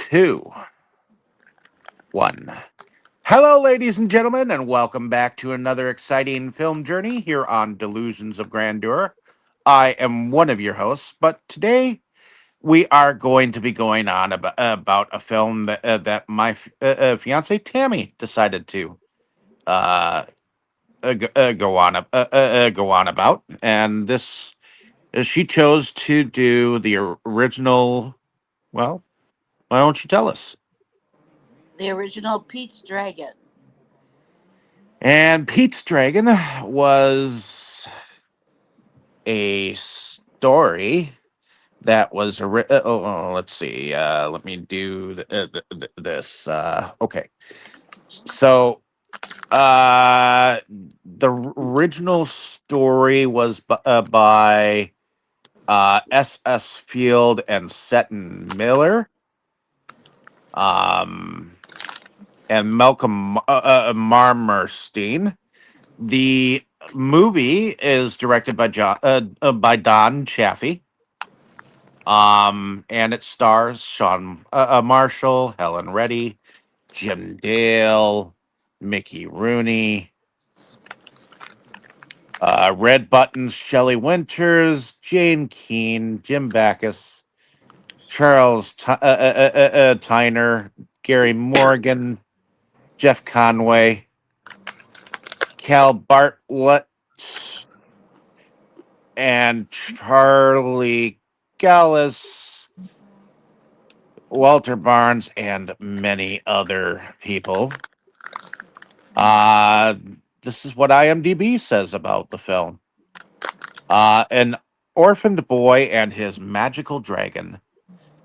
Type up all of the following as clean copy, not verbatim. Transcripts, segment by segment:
two, one. Hello, ladies and gentlemen, and welcome back to another exciting film journey here on Delusions of Grandeur. I am one of your hosts, but today we are going to be going on about a film that my fiance Tammy decided to uh, go on about, and this she chose to do the original. Well, why don't you tell us? The original Pete's Dragon. And Pete's Dragon was a story that was let's see, let me do this. Okay, so uh the original story was by S.S. Field and Seton Miller, um and Malcolm Marmerstein. The movie is directed by Don Chaffey, and it stars Sean Marshall, Helen Reddy, Jim Dale, Mickey Rooney, Red Buttons, Shelley Winters, Jane Keane, Jim Backus, Charles Tyner, Gary Morgan, Jeff Conway, Cal Bartlett, and Charlie Gallus, Walter Barnes, and many other people. Uh, this is what IMDb says about the film. An orphaned boy and his magical dragon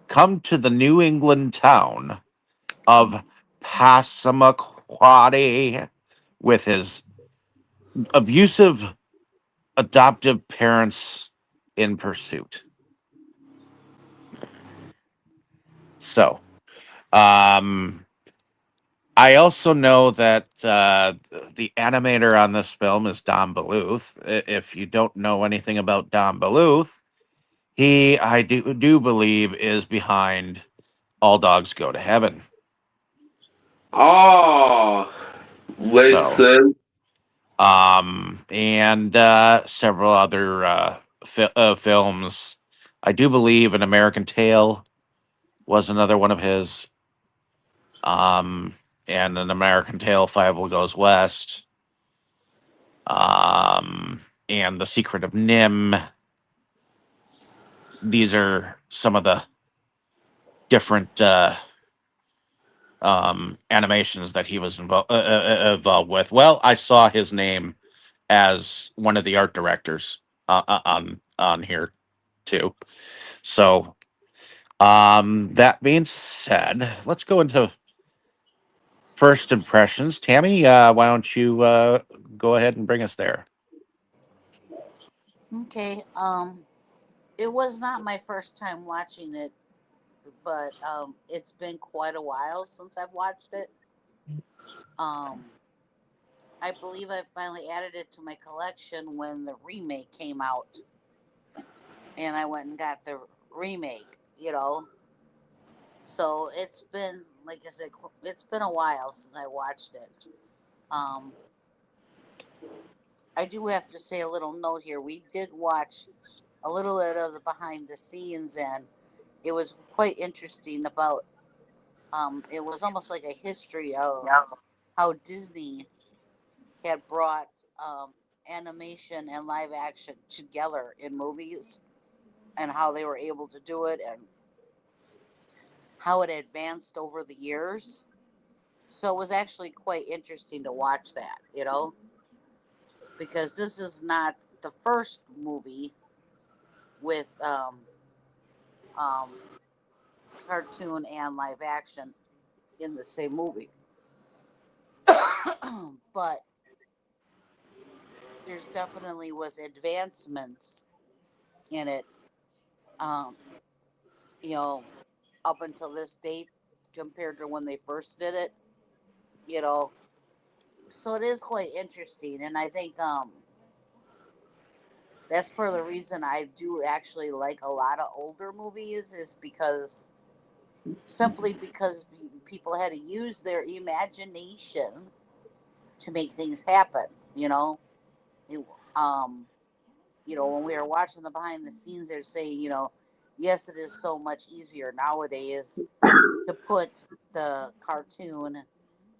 come to the New England town of Passamaquoddy with his abusive adoptive parents in pursuit. So, um, I also know that the animator on this film is Don Bluth. If you don't know anything about Don Bluth, I do believe is behind All Dogs Go to Heaven. Oh, makes So, sense. and several other films. I do believe An American Tale was another one of his. Um, and An American Tale, Five Will Goes West. And The Secret of Nim. These are some of the different animations that he was involved with. Well, I saw his name as one of the art directors on here too. So, that being said, let's go into first impressions. Tammy, why don't you go ahead and bring us there? Okay, it was not my first time watching it, but it's been quite a while since I've watched it. Um, I believe I finally added it to my collection when the remake came out, and I went and got the remake. So it's been, like I said, it's been a while since I watched it. Um, I do have to say a little note here. We did watch a little bit of the behind the scenes, and it was quite interesting about. It was almost like a history of how Disney had brought animation and live action together in movies, and how they were able to do it, and how it advanced over the years. So it was actually quite interesting to watch that, because this is not the first movie with um, cartoon and live action in the same movie. But there's definitely was advancements in it, um, you know, up until this date compared to when they first did it, you know. So it is quite interesting, and I think that's part of the reason I do actually like a lot of older movies is because simply because people had to use their imagination to make things happen. It, um, when we were watching the behind the scenes, they're saying, yes, it is so much easier nowadays to put the cartoon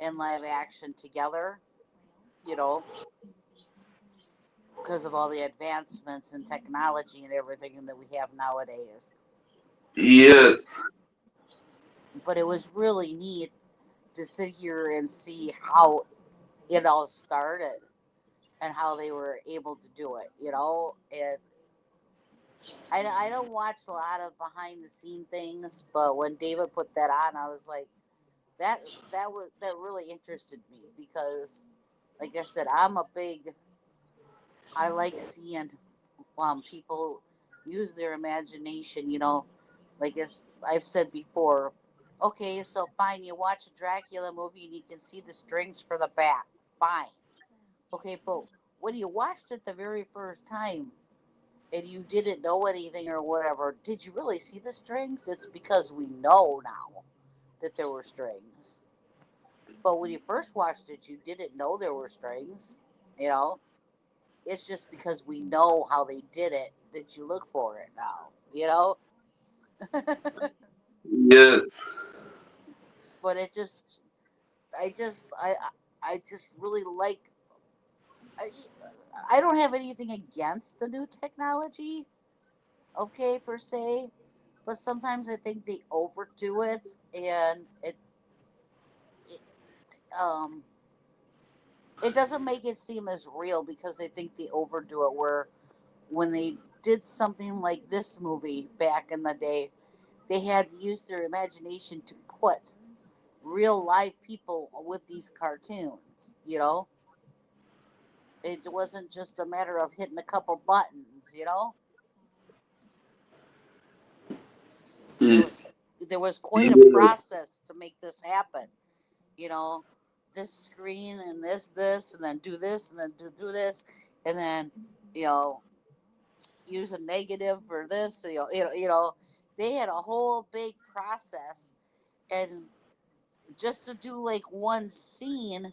and live action together, you know, because of all the advancements in technology and everything that we have nowadays. But Yes. but it was really neat to sit here and see how it all started and how they were able to do it. And I don't watch a lot of behind the scene things, but when David put that on, I was like, that that really interested me because, like I said, I like seeing people use their imagination. Like I've said before. Okay, so fine, you watch a Dracula movie and you can see the strings for the bat. Fine. Okay, but when you watched it the very first time and you didn't know anything or whatever, did you really see the strings? It's because we know now that there were strings. But when you first watched it, you didn't know there were strings. You know, it's just because we know how they did it that you look for it now. Yes. But I just, I just really like. I, I don't have anything against the new technology, okay, per se, but sometimes I think they overdo it, and it um it doesn't make it seem as real because I think they overdo it. Where when they did something like this movie back in the day, they had used their imagination to put real live people with these cartoons. It wasn't just a matter of hitting a couple buttons. There Mm, was there was quite a yes. process to make this happen. You know, this screen and this, and then do this, and then do this, and then you know use a negative for this. So, they had a whole big process, and just to do like one scene,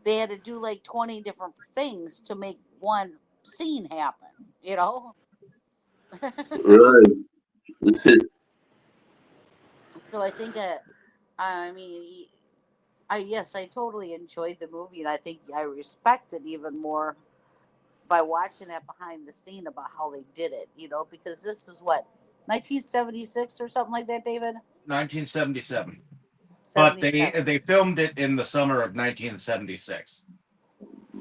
they had to do like 20 different things to make one scene happen. You know. Right. So I think I mean, yes, I totally enjoyed the movie, and I think I respect it even more by watching that behind the scene about how they did it. Because this is what 1976 or something like that, David. 1977. But they 77. they filmed it in the summer of 1976.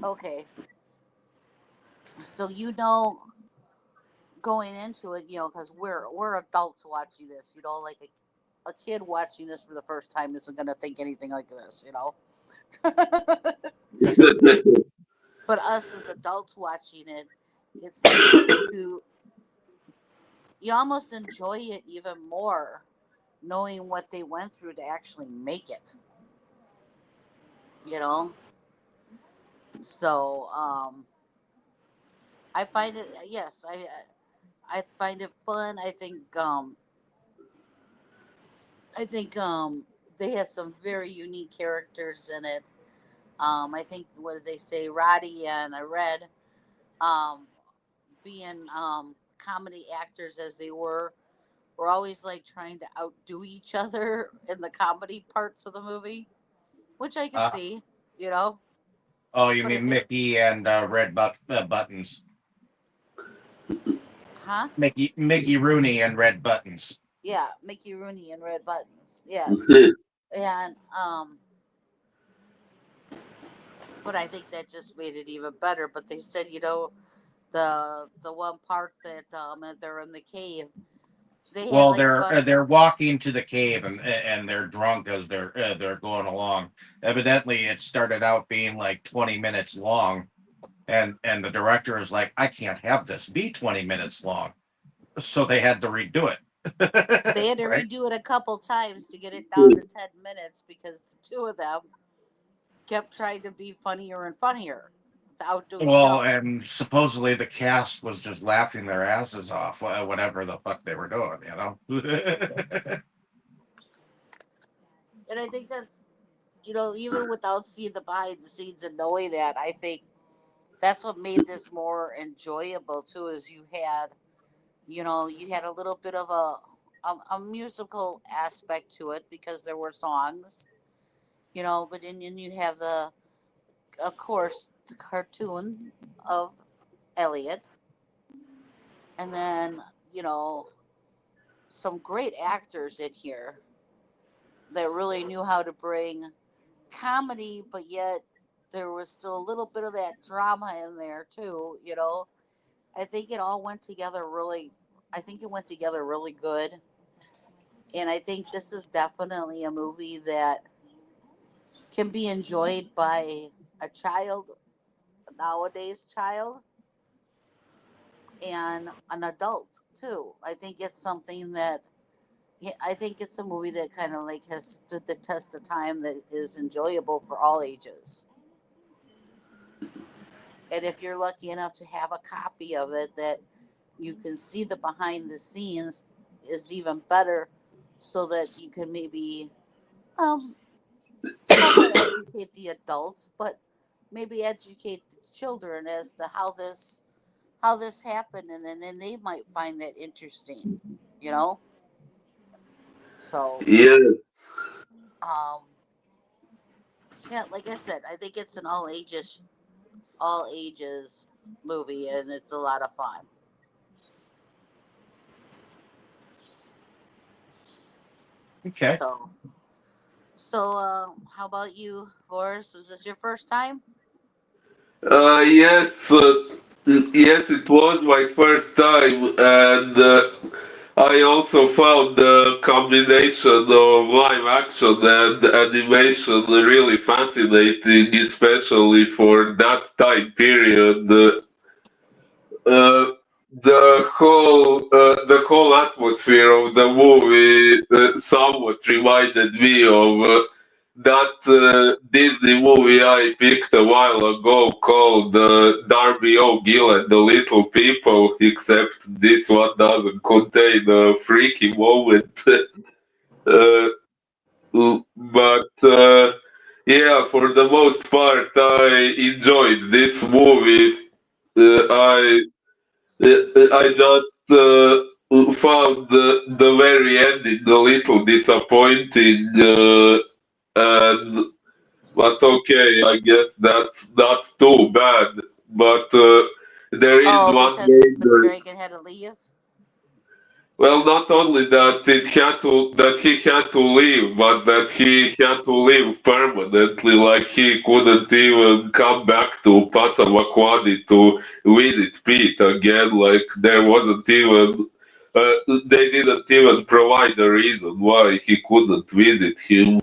Okay, so going into it, because we're adults watching this. Like a kid watching this for the first time isn't going to think anything like this. But us as adults watching it, it's like you almost enjoy it even more knowing what they went through to actually make it. You know, so I find it. Yes, I find it fun. I think they had some very unique characters in it. I think what did they say, Roddy and Red, um, being comedy actors as they were always like trying to outdo each other in the comedy parts of the movie, which I could Uh, see, you know. oh, you But mean at the Mickey and Buttons? huh? Mickey Rooney and Red Buttons. Yeah, Mickey Rooney and Red Buttons. Yes, and but I think that just made it even better. But they said, the one part that they're in the cave, they had Well, like about they're walking to the cave and they're drunk as they're going along. Evidently, it started out being like 20 minutes long, and the director is like, I can't have this be 20 minutes long, so they had to redo they it. had to Right. redo it a couple times to get it down to 10 minutes because the two of them kept trying to be funnier and funnier to outdo each Well, other. and supposedly the cast was just laughing their asses off, whatever the fuck they were doing. And I think that's, even without seeing the behind the scenes and knowing that, I think that's what made this more enjoyable too. Is you had a little bit of a musical aspect to it because there were songs, but then you have of course, the cartoon of Elliot, and then you know some great actors in here that really knew how to bring comedy, but yet there was still a little bit of that drama in there too. I think it all went together really. I think it went together really good, and I think this is definitely a movie that can be enjoyed by a child, a nowadays child, and an adult too. I think it's something that, yeah, I think it's a movie that kind of like has stood the test of time, that is enjoyable for all ages. And if you're lucky enough to have a copy of it that you can see the behind the scenes, is even better, so that you can maybe um somewhat educate the adults, but maybe educate the children as to how this happened, and then they might find that interesting, you know. So Yes. um yeah, like I said, I think it's an all ages movie, and it's a lot of fun. Okay. So how about you, Boris? Was this your first time? Yes, yes, it was my first time, and I also found the combination of live action and animation really fascinating, especially for that time period. Uh, the whole atmosphere of the movie somewhat reminded me of that Disney movie I picked a while ago called Darby O'Gill and the Little People, except this one doesn't contain a freaky moment. uh, but yeah, for the most part, I enjoyed this movie. I just found the very ending a little disappointing, and but okay, I guess that's not too bad. But there is Oh, one because the major. dragon had to leave. Well, not only that he had to leave, but that he had to leave permanently. Like he couldn't even come back to Passamaquoddy to visit Pete again. Like there wasn't even uh, they didn't even provide a reason why he couldn't visit him.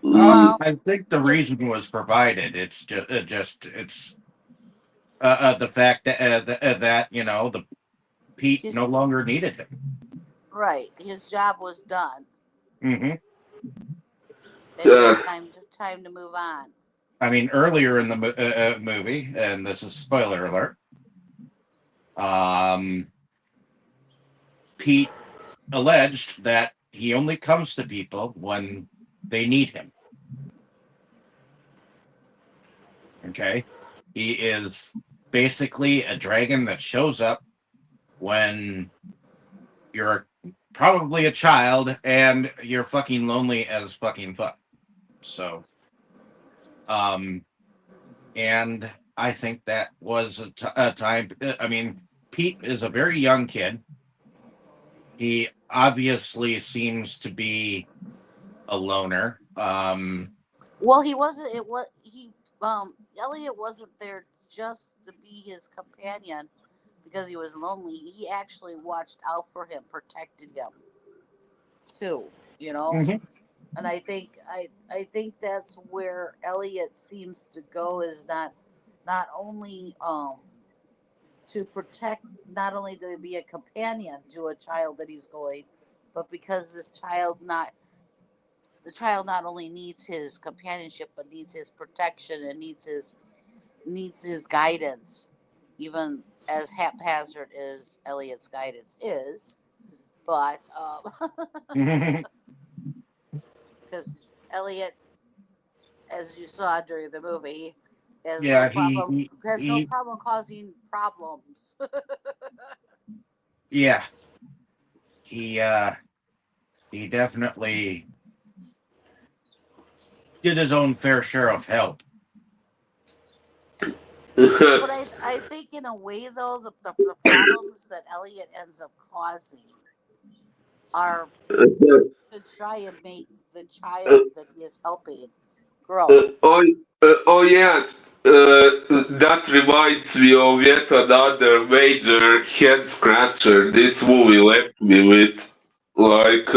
Mm, Well, I think the his reason was provided. It's just it's the fact that the Pete his no longer needed him. right, his job was done, Hmm. and it was uh, time to move on. I mean, earlier in the movie, and this is spoiler alert. Um, Pete alleged that he only comes to people when they need him. Okay, he is basically a dragon that shows up when you're probably a child and you're fucking lonely as fucking fuck. So, um, and I think that was a time. I mean, Pete is a very young kid. He obviously seems to be a loner. Well, he wasn't. It was he. Elliot wasn't there just to be his companion because he was lonely. He actually watched out for him, protected him too. You know, Mhm. and I think that's where Elliot seems to go, is not only to protect, not only to be a companion to a child that he's going, but because the child not only needs his companionship, but needs his protection, and needs his guidance, even as haphazard as Elliot's guidance is. But because Elliot, as you saw during the movie, has no Yeah, problem he has no he problem causing problems. yeah, he he definitely did his own fair share of help. But I think in a way though the problems that Elliot ends up causing are to try and make the child that he is helping grow. oh, oh yes, that reminds me of yet another major head scratcher this movie left me with. Like,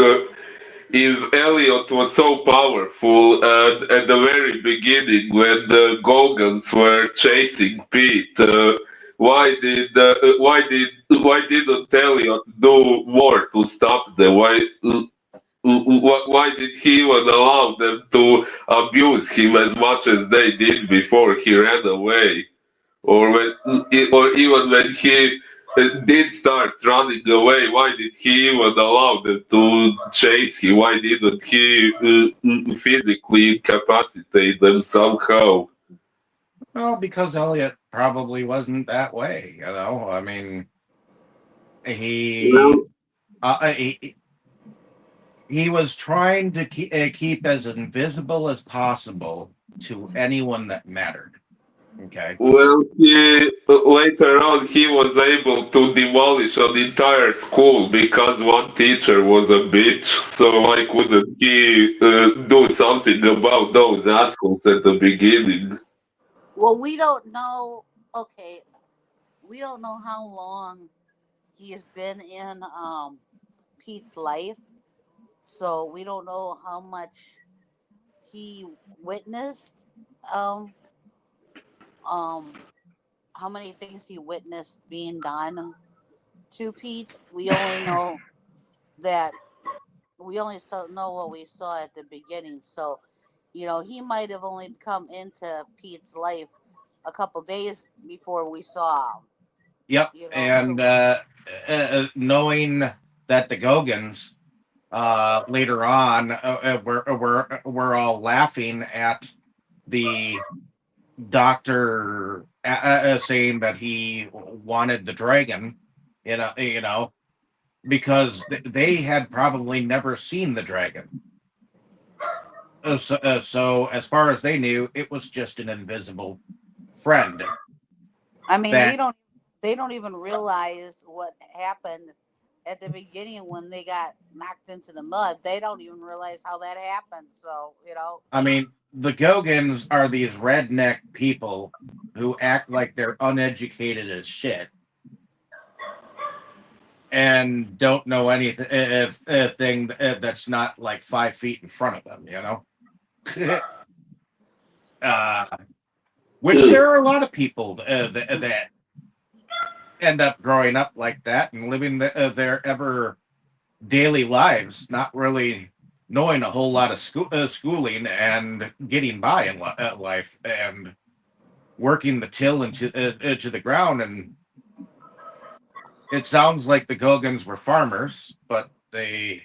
if Elliot was so powerful, and at the very beginning when the Gogans were chasing Pete, why didn't Elliot do more to stop them? Why did he even allow them to abuse him as much as they did before he ran away? Or or even when he did start running away, why did he even allow them to chase him? Why didn't he physically incapacitate them somehow? Well, because Elliot probably wasn't that way, you know. I mean, he Well, uh, he he was trying to keep as invisible as possible to anyone that mattered. Okay. well, later on he was able to demolish an entire school because one teacher was a bitch. So why couldn't he do something about those assholes at the beginning? Well, we don't know. Okay, we don't know how long he has been in Pete's life, so we don't know how much he witnessed. Um, um, how many things he witnessed being done to Pete. We only know that we only know what we saw at the beginning. So, he might have only come into Pete's life a couple days before we saw him. Yep. So And knowing that the Gogans later on were all laughing at the doctor saying that he wanted the dragon, because they had probably never seen the dragon. So as far as they knew, it was just an invisible friend I mean, that. they don't even realize what happened at the beginning when they got knocked into the mud. They don't even realize how that happened. So, I mean, the Gogans are these redneck people who act like they're uneducated as shit and don't know anything thing that's not like 5 feet in front of them, uh, which there are a lot of people that end up growing up like that and living their ever daily lives, not really knowing a whole lot of schooling and getting by in life and working the till into the ground. And it sounds like the Gogans were farmers, but they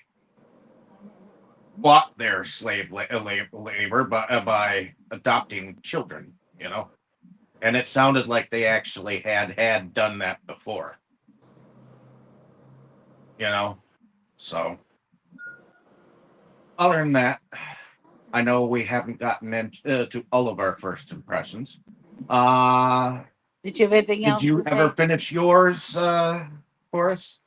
bought their slave labor by adopting children, and it sounded like they actually had done that before, so other than that, I know we haven't gotten into all of our first impressions. did you have anything Did else to you ever say? finish yours, Horace?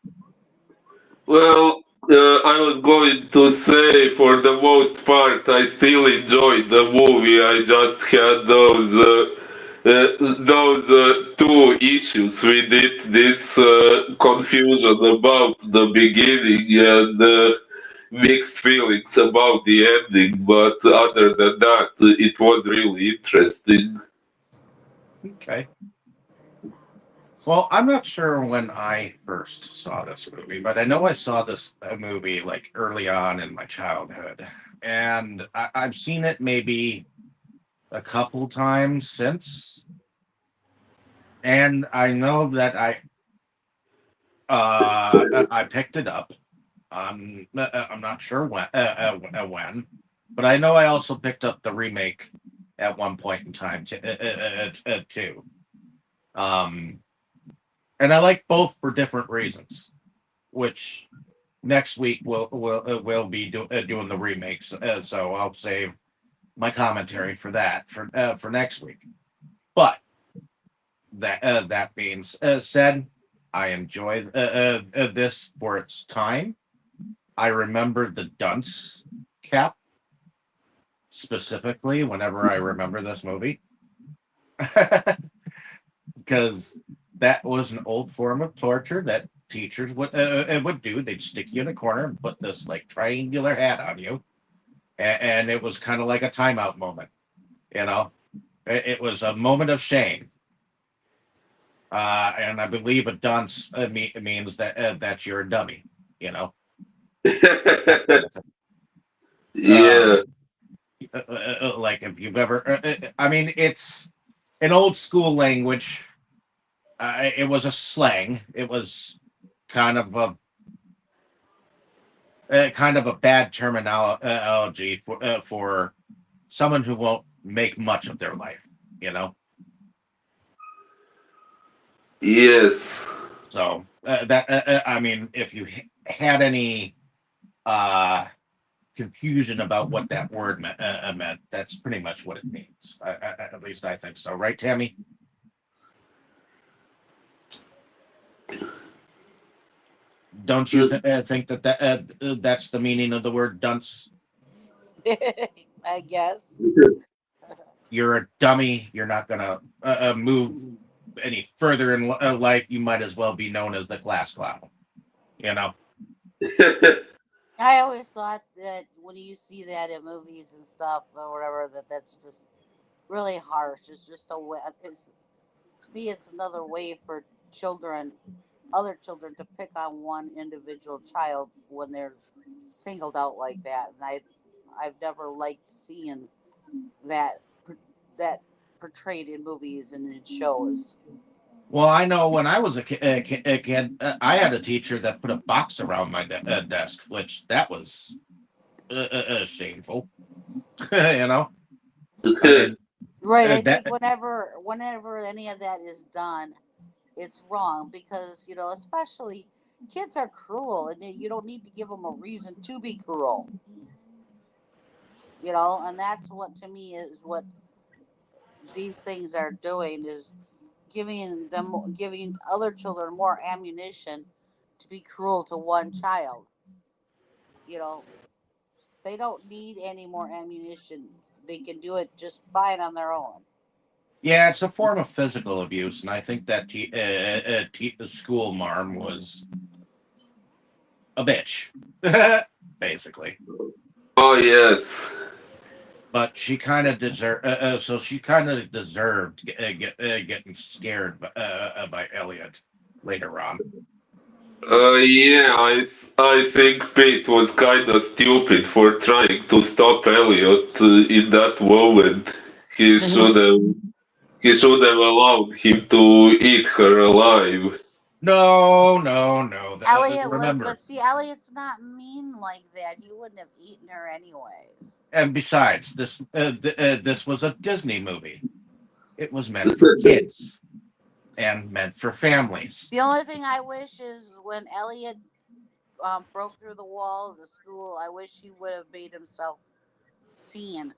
Well, I was going to say, for the most part, I still enjoyed the movie. I just had those two issues with it. This confusion about the beginning and mixed feelings about the ending. But other than that, it was really interesting. Okay. Well, I'm not sure when I first saw this movie, but I know I saw this movie like early on in my childhood, and I've seen it maybe a couple times since, and I know that I picked it up. I'm not sure when, But I know I also picked up the remake at one point in time too. Um, and I like both for different reasons. Which next week we'll be doing the remakes, so I'll save my commentary for that for next week. But that being said, I enjoy this for its time. I remember the dunce cap specifically whenever I remember this movie, because that was an old form of torture that teachers would do. They'd stick you in a corner and put this like triangular hat on you, and it was kind of like a timeout moment. You know, it was a moment of shame. And I believe a dunce means that you're a dummy. You know, Yeah. like if you've ever, I mean, it's an old school language. It was a slang. It was kind of a bad terminology for someone who won't make much of their life. You know, Yes. so that I mean, if you had any uh, confusion about what that word meant, that's pretty much what it means. At least I think so, right, Tammy? Don't you think that that's the meaning of the word dunce? I guess. You're a dummy. You're not gonna move any further in life. You might as well be known as the class clown. You know. I always thought that when you see that in movies and stuff or whatever, that's just really harsh. It's just a way. It's to me, it's another way for children, other children, to pick on one individual child when they're singled out like that. And I've never liked seeing that that portrayed in movies and in shows. Well, I know when I was a kid, I had a teacher that put a box around my desk, which that was shameful. You know, I mean Right. I that. think whenever any of that is done, it's wrong because especially kids are cruel, and you don't need to give them a reason to be cruel. And that's what to me is what these things are doing is giving other children more ammunition to be cruel to one child. You know, they don't need any more ammunition. They can do it just fine on their own. Yeah, it's a form of physical abuse, and I think that the school marm was a bitch, basically. Oh yes. But she kind of deserved. So she kind of deserved getting scared by Elliot later on. Yeah, I think Pete was kind of stupid for trying to stop Elliot in that moment. He should have he should have allowed him to eat her alive. No, no, no. Elliot would, Remember, but see, Elliot's not mean like that. He wouldn't have eaten her anyways. and besides, this was a Disney movie. It was meant for kids and meant for families. The only thing I wish is when Elliot broke through the wall of the school, I wish he would have made himself seen,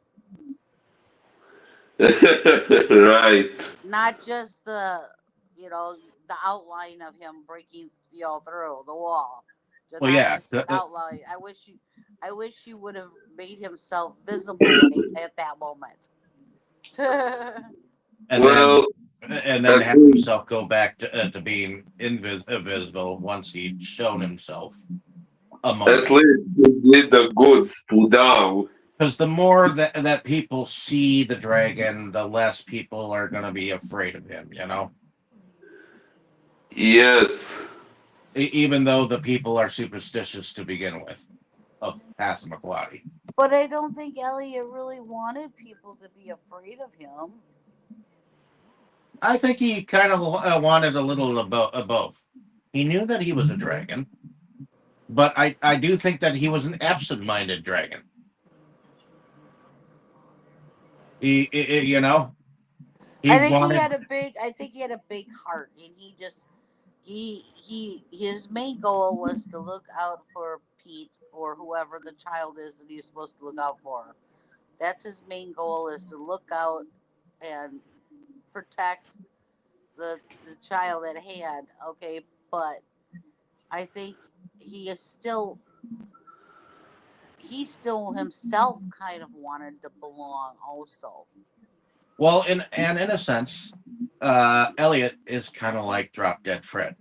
Right. not just the outline of him breaking through the wall, Well, not yeah, just the outline. I wish you would have made himself visible at that moment. and Well, then at have least, himself go back to being invisible once he'd shown himself a at moment. least he did the goods to now. Because the more that people see the dragon, the less people are going to be afraid of him. You know, Yes. even though the people are superstitious to begin with of Passamaquoddy. But I don't think Elliot really wanted people to be afraid of him. I think he kind of wanted a little of both. He knew that he was a dragon, but I do think that he was an absent-minded dragon. You know, he I think he wanted. had a big. I think he had a big heart, and he just his main goal was to look out for Pete or whoever the child is that he's supposed to look out for. That's his main goal, is to look out and protect the child at hand. Okay, but I think he is still he still himself kind of wanted to belong also. Well, in a sense, Elliot is kind of like Drop Dead Fred,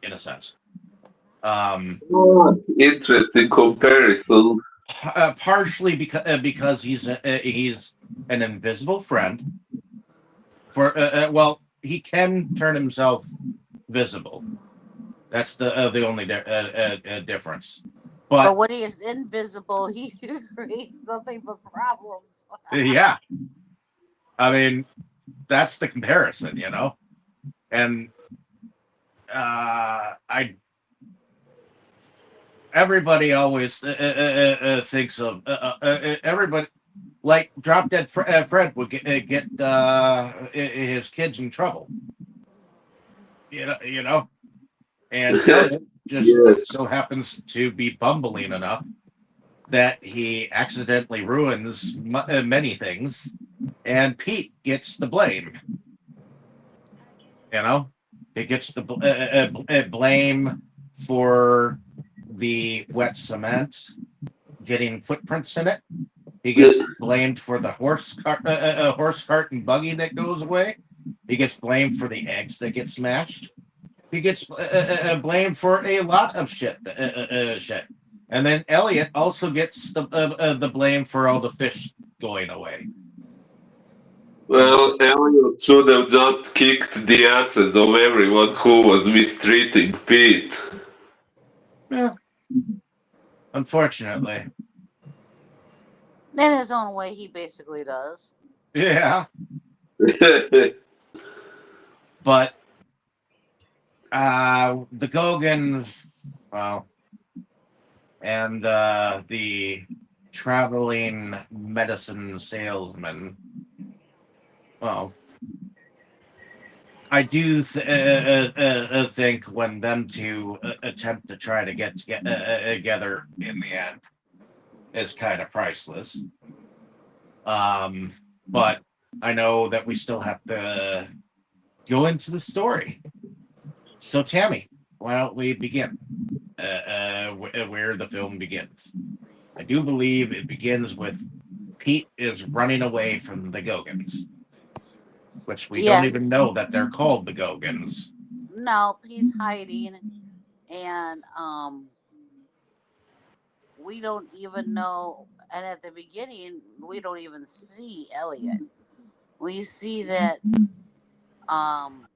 in a sense. Um, Oh, interesting comparison. Partially because he's an invisible friend. Well, he can turn himself visible. That's the only difference. But But when he is invisible, he creates nothing but problems. yeah, I mean that's the comparison, you know. And I everybody always thinks of everybody like Drop Dead Fred would get his kids in trouble, you know, and Elliot just Yes. so happens to be bumbling enough that he accidentally ruins many things, and Pete gets the blame. You know, he gets the blame for the wet cement getting footprints in it. He gets blamed for the horse cart and buggy that goes away. He gets blamed for the eggs that get smashed. He gets blamed for a lot of shit. And then Elliot also gets the blame for all the fish going away. Well, Elliot should have just kicked the asses of everyone who was mistreating Pete. Yeah, unfortunately. In his own way, he basically does. Yeah, but the Gogans, well, and the traveling medicine salesman. Well, I do think when them two attempt to try to get together in the end is kind of priceless. But I know that we still have to go into the story. So, Tammy, why don't we begin where the film begins? I do believe it begins with Pete is running away from the Gogans, which we don't Yes. even know that they're called the Gogans. No, he's hiding, and we don't even know. And at the beginning, we don't even see Elliot. We see that um,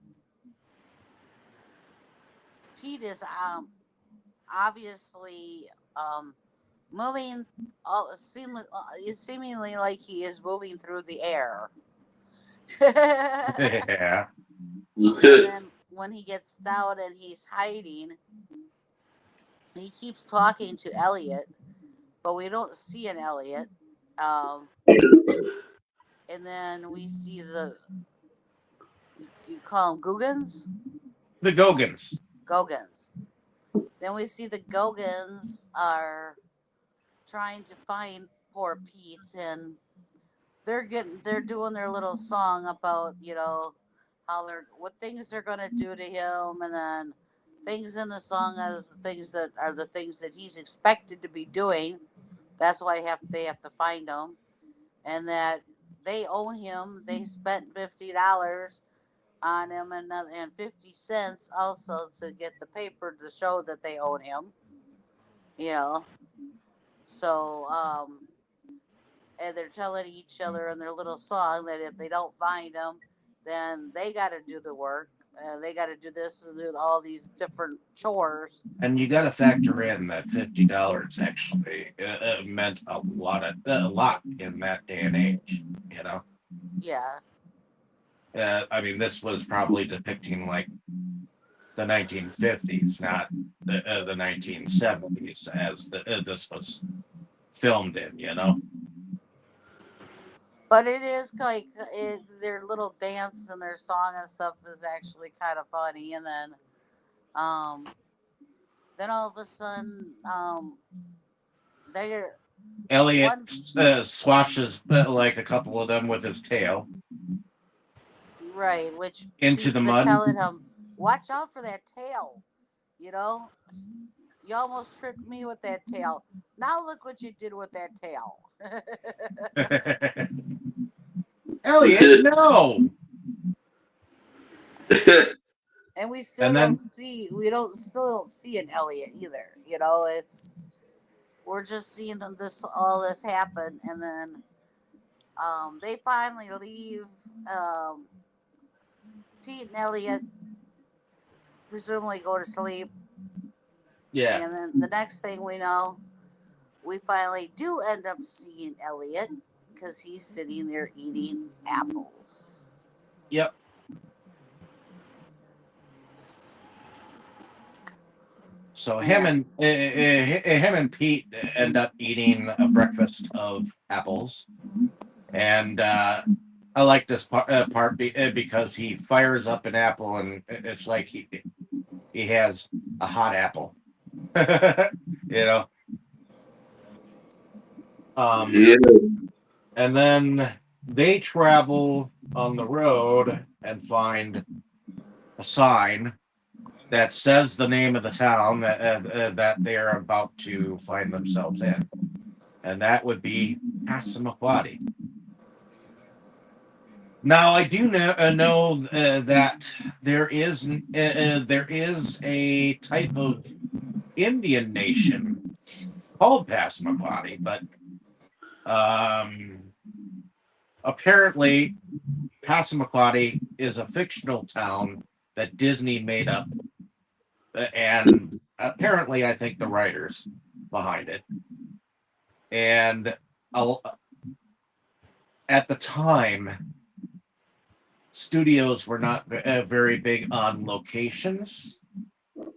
Pete is obviously moving, seemingly like he is moving through the air. And Yeah. then when he gets down and he's hiding, he keeps talking to Elliot, but we don't see an Elliot. Um, and then we see you call them Googans? The Gogans. Gogans. Then we see the Gogans are trying to find poor Pete, and they're doing their little song about, how they're what things they're gonna do to him, and then things in the song as the things that are the things that he's expected to be doing. That's why they have to find him, and that they own him. They spent $50 on him, and 50 cents also to get the paper to show that they own him. You know, so and they're telling each other in their little song that if they don't find him, then they got to do the work. They got to do this and do all these different chores. And you got to factor in that $50 actually meant a lot in that day and age. You know, Yeah. I mean, this was probably depicting like the 1950s, not the 1970s, as this was filmed in. You know. But it is like their little dance and their song and stuff is actually kind of funny. And um, then all of a sudden, they Elliot one swashes like a couple of them with his tail right, which into Pete's the been mud. telling him, watch out for that tail. You know, you almost tricked me with that tail. Now look what you did with that tail. Elliot, no. And we still And don't then see we don't still don't see an Elliot either. You know, it's we're just seeing all this happen, and then they finally leave. Um, Pete and Elliot presumably go to sleep, yeah, and then the next thing we know, we finally do end up seeing Elliot because he's sitting there eating apples. yep. So him And and Pete end up eating a breakfast of apples, and I like this part because he fires up an apple, and it's like he has a hot apple, you know. Yeah. And then they travel on the road and find a sign that says the name of the town that they're about to find themselves in, and that would be Passamaquoddy. Now, I do know that there is a type of Indian nation called Passamaquoddy, but apparently Passamaquoddy is a fictional town that Disney made up, and apparently, I think the writers behind it. And at the time, studios were not very big on locations,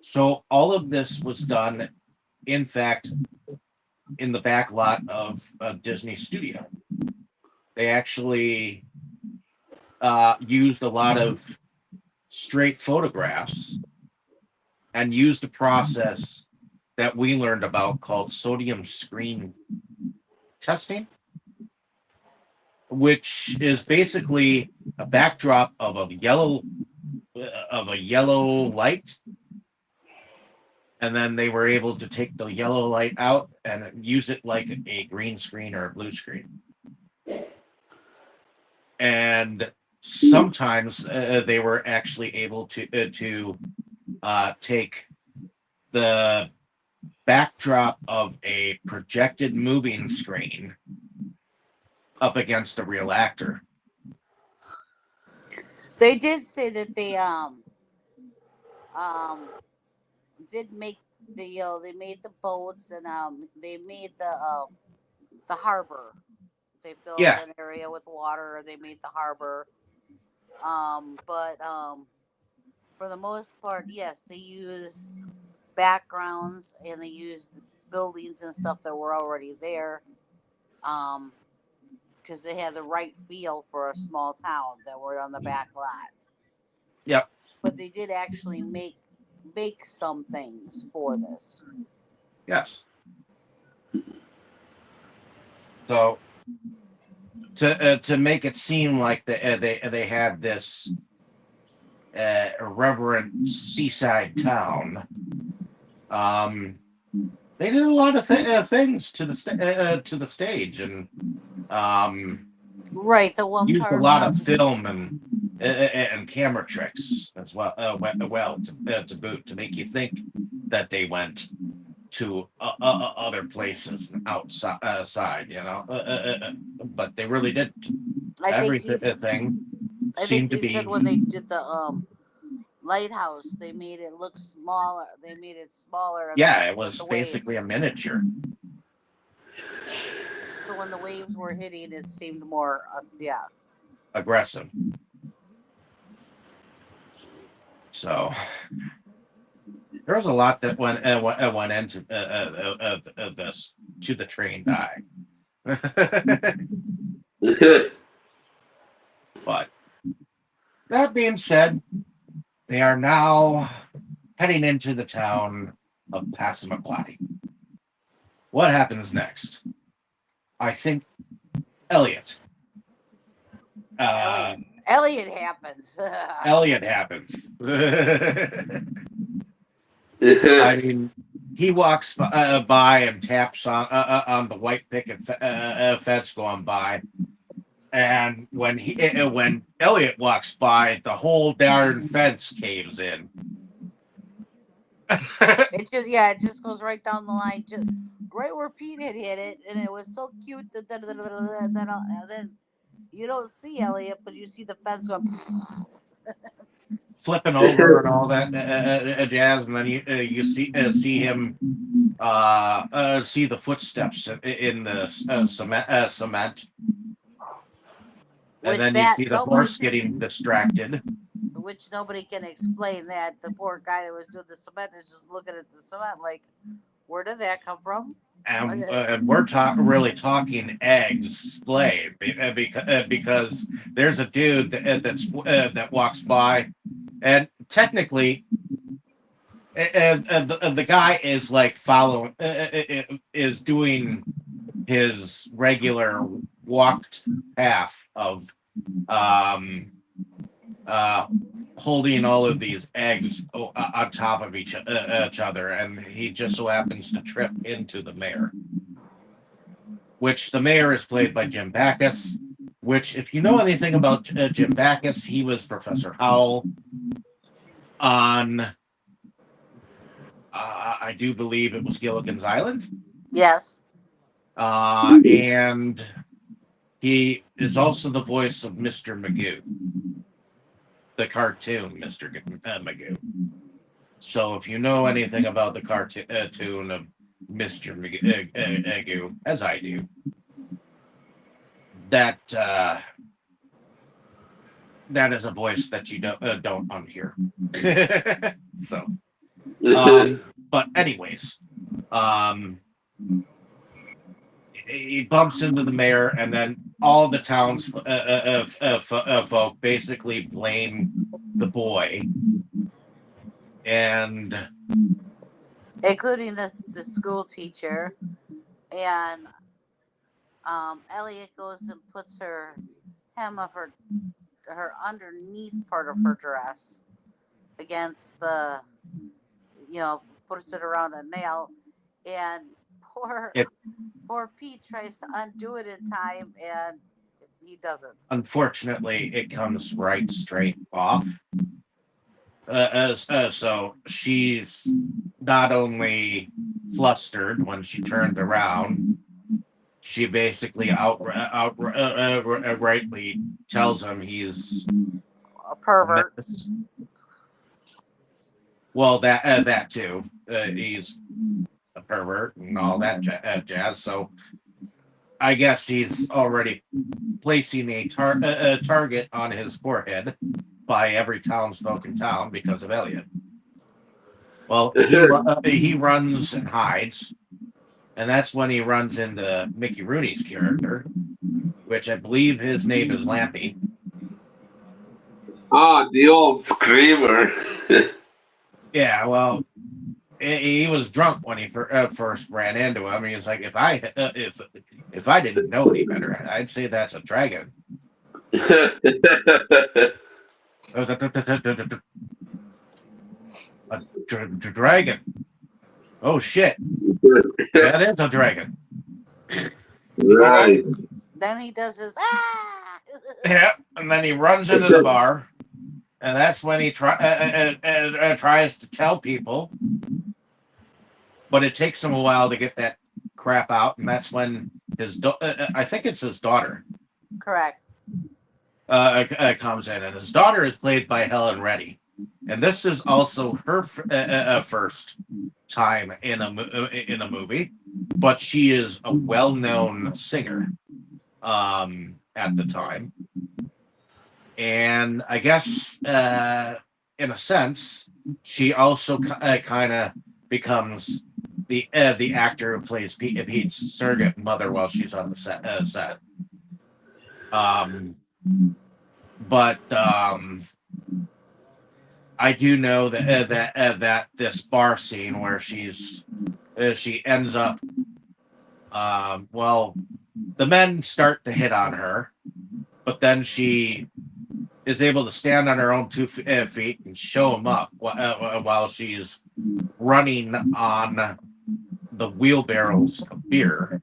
so all of this was done, in fact, in the back lot of a Disney studio. They actually used a lot of straight photographs and used a process that we learned about called sodium screen testing, which is basically a backdrop of a yellow light, and then they were able to take the yellow light out and use it like a green screen or a blue screen. And sometimes they were actually able to take the backdrop of a projected moving screen up against a real actor. they did say that they um did make they made the boats, and they made the harbor. They filled Yeah, an area with water. They made the harbor. But for the most part, yes, they used backgrounds and they used buildings and stuff that were already there. Um, because they had the right feel for a small town that were on the back lot. yep, But they did actually make some things for this. yes. So to make it seem like they had this irreverent seaside town, they did a lot of things to the stage, and Right, the one used a part lot of film and camera tricks as well. To boot, to make you think that they went to other places outside, but they really didn't. I think Everything I think seemed to he said be, when they did the lighthouse, they made it look smaller. They made it smaller, and yeah, it was the basically waves. a miniature. So when the waves were hitting, it seemed more, yeah. Aggressive. So there was a lot that went into this to the train die. But that being said, they are now heading into the town of Passamaquoddy. What happens next? I think Elliot. Elliot happens. Elliot happens. I mean, he walks by and taps on the white picket fence going by, and when Elliot walks by, the whole darn fence caves in. It just goes right down the line, just right where Pete had hit it, and it was so cute that then you don't see Elliot, but you see the fence going. Flipping over and all that jazz, and then you see him see the footsteps in the cement, and then you see the horse getting distracted. Which nobody can explain. That the poor guy that was doing the cement is just looking at the cement like, where did that come from? And we're really talking eggs slay because there's a dude that walks by, and technically, the guy is like following is doing his regular walked path of holding all of these eggs on top of each other, and he just so happens to trip into the mayor, which the mayor is played by Jim Backus, which, if you know anything about Jim Backus, he was Professor Howell on, I do believe it was Gilligan's Island. Yes. And he is also the voice of Mr. Magoo, the cartoon Mr. Magoo. So if you know anything about the cartoon of Mr. Magoo, as I do, that is a voice that you don't unhear. So, but anyways, he bumps into the mayor, and then all the town's folk basically blame the boy, and including the school teacher, and Elliot goes and puts her hem of her underneath part of her dress against the, puts it around a nail, and poor Pete tries to undo it in time, and he doesn't. Unfortunately, it comes right straight off. So she's not only flustered when she turned around, she basically outrightly tells him he's a pervert. Well, that too. He's a pervert and all that jazz. So I guess he's already placing a target on his forehead by every townsfolk in town because of Elliot. Well, he runs and hides, and that's when he runs into Mickey Rooney's character, which I believe his name is Lampy. The old screamer. Yeah, well, he was drunk when he first ran into him. He's like, if I didn't know any better, I'd say that's a dragon. A dragon. Oh shit! That is a dragon. Right. Then he does his Yeah, and then he runs into the bar, and that's when he tries to tell people, but it takes him a while to get that crap out, and that's when his I think it's his daughter. Correct. Comes in, and his daughter is played by Helen Reddy, and this is also her first time in a movie, but she is a well-known singer at the time, and I guess in a sense she also kind of becomes the actor who plays Pete's surrogate mother while she's on the set. but I do know that this bar scene where she ends up, well, the men start to hit on her, but then she is able to stand on her own 2 feet and show them up while she's running on the wheelbarrows of beer.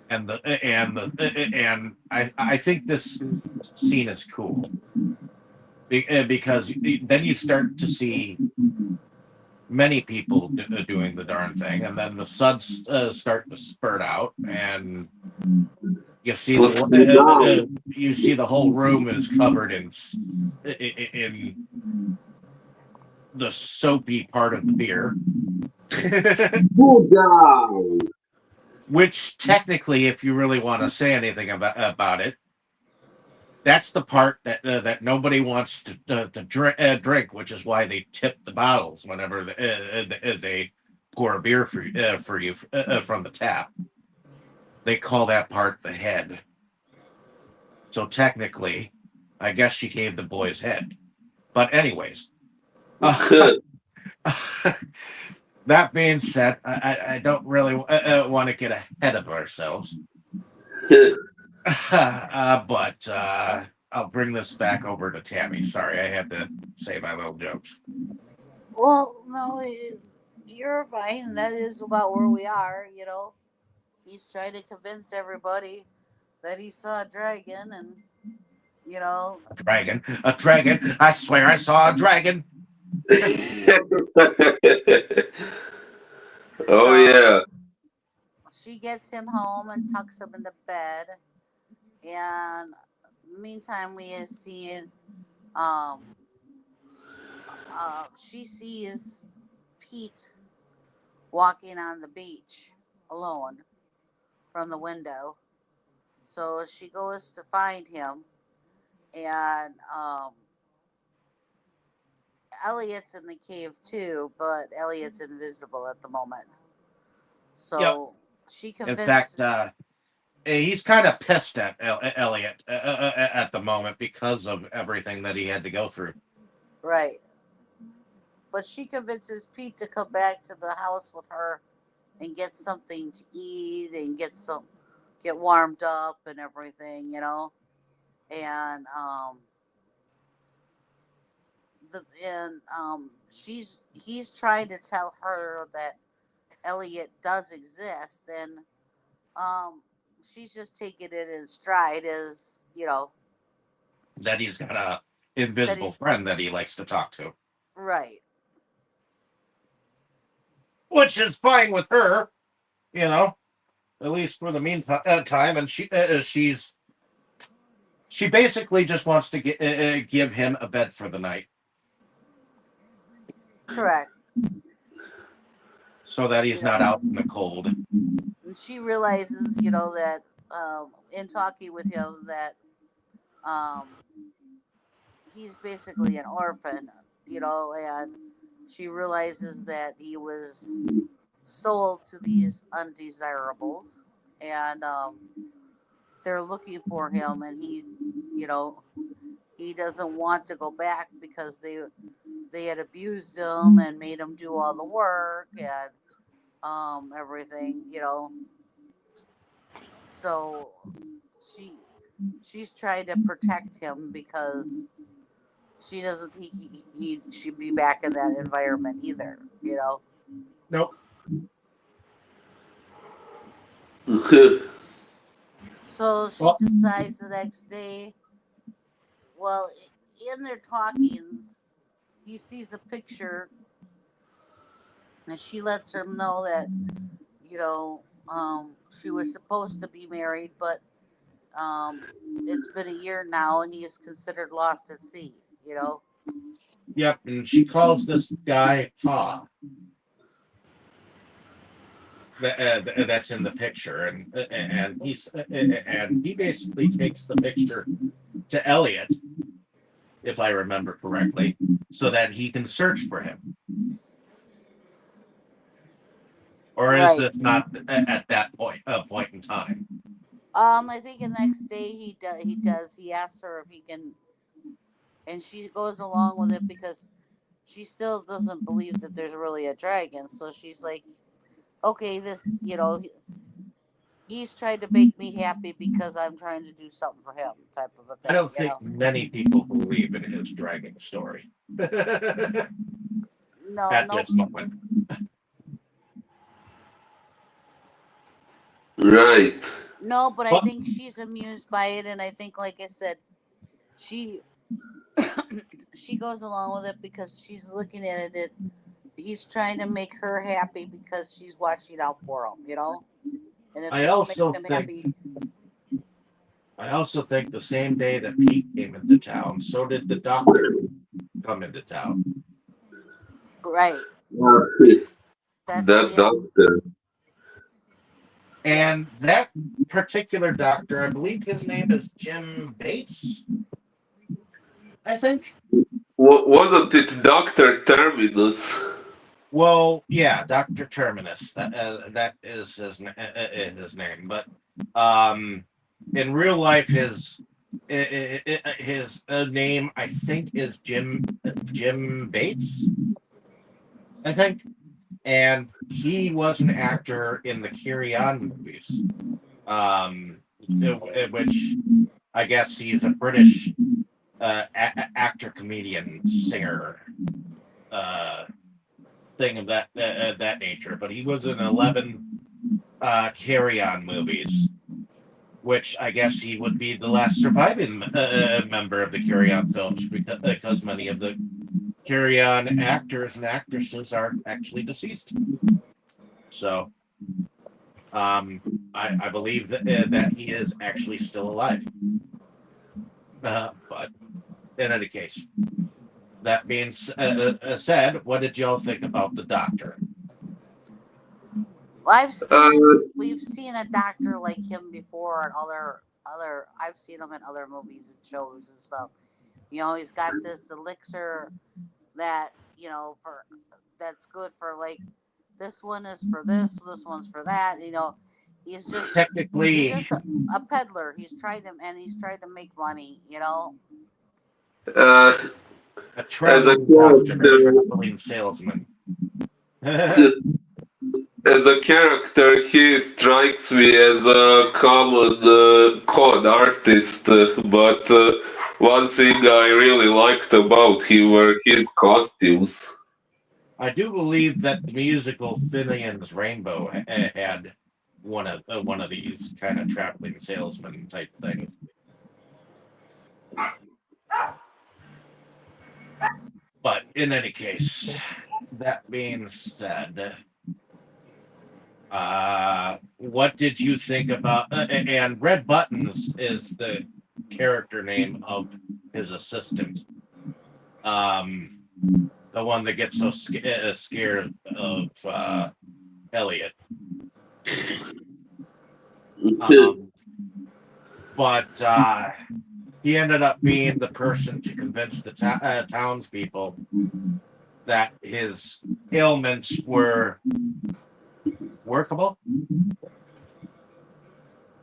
And I think this scene is cool because then you start to see many people doing the darn thing, and then the suds start to spurt out, and you see you see the whole room is covered in the soapy part of the beer. Which technically, if you really want to say anything about it, that's the part that nobody wants to drink, which is why they tip the bottles whenever they pour a beer for you from the tap. They call that part the head. So technically, I guess she gave the boy's head. But anyways, that being said, I don't really want to get ahead of ourselves. But I'll bring this back over to Tammy. Sorry, I had to say my little jokes. Well, no, you're fine. That is about where we are. He's trying to convince everybody that he saw a dragon, and you know, A dragon. I swear I saw a dragon. Oh so yeah. she gets him home and tucks him into bed. And meantime, we see um, she sees Pete walking on the beach alone from the window. So she goes to find him, and Elliot's in the cave too, but Elliot's invisible at the moment. So she In fact, convinced. he's kind of pissed at Elliot at the moment because of everything that he had to go through. Right. But she convinces Pete to come back to the house with her and get something to eat and get warmed up and everything, And he's trying to tell her that Elliot does exist, and she's just taking it in stride as That he's got a invisible friend that he likes to talk to. Right. Which is fine with her, at least for the meantime. And she basically just wants to give him a bed for the night. Correct. So that he's not out in the cold. And she realizes, that in talking with him that he's basically an orphan, and she realizes that he was sold to these undesirables, and they're looking for him, and he doesn't want to go back because they had abused him and made him do all the work and everything, So she's trying to protect him because she doesn't think he should be back in that environment either, Nope. So she decides the next day. Well, in their talkings, he sees a picture, and she lets him know that she was supposed to be married, but it's been a year now, and he is considered lost at sea. Yep, and she calls this guy Pa. That's in the picture, and he basically takes the picture to Elliot, if I remember correctly, so that he can search for him. Or is this not at that point in time? I think the next day he asks her if he can, and she goes along with it because she still doesn't believe that there's really a dragon. So she's like, okay, he's trying to make me happy because I'm trying to do something for him, type of a I thing, don't you think know. many people believe in his dragon story No, at no, this moment. Right. no, but I But think she's amused by it, and I think, like I said, she she goes along with it because she's looking at it. He's trying to make her happy because she's watching out for him, you know. And if I this makes also him think happy, I also think the same day that Pete came into town, so did the doctor come into town. right? That's That the doctor. And yes, that particular doctor, I believe his name is Jim Bates, I think. Wasn't it Doctor Terminus? Well, yeah, Doctor Terminus. That is his name. But in real life, his name I think is Jim Bates. I think, and he was an actor in the Carry On movies, which I guess he's a British actor, comedian, singer. Thing of that nature, but he was in 11 Carry On movies, which I guess he would be the last surviving member of the Carry On films because many of the Carry On actors and actresses are actually deceased. So, I believe that he is actually still alive. But in any case, that being said, what did y'all think about the Doctor? I've Uh, we've seen a doctor like him before and other. I've seen him in other movies and shows and stuff. You know, he's got this elixir that for that's good for like this one is for this one's for that. You know, he's just he's Technically, just a peddler. He's trying to make money. You know. uh, a as a traveling doctor, a character, traveling salesman. as a character, he strikes me as a common con artist. But one thing I really liked about him were his costumes. I do believe that the musical Finian's Rainbow had one of these kind of traveling salesman type things. But in any case, that being said, what did you think about? And Red Buttons is the character name of his assistant. The one that gets so scared of Elliot. But he ended up being the person to convince the townspeople that his ailments were workable.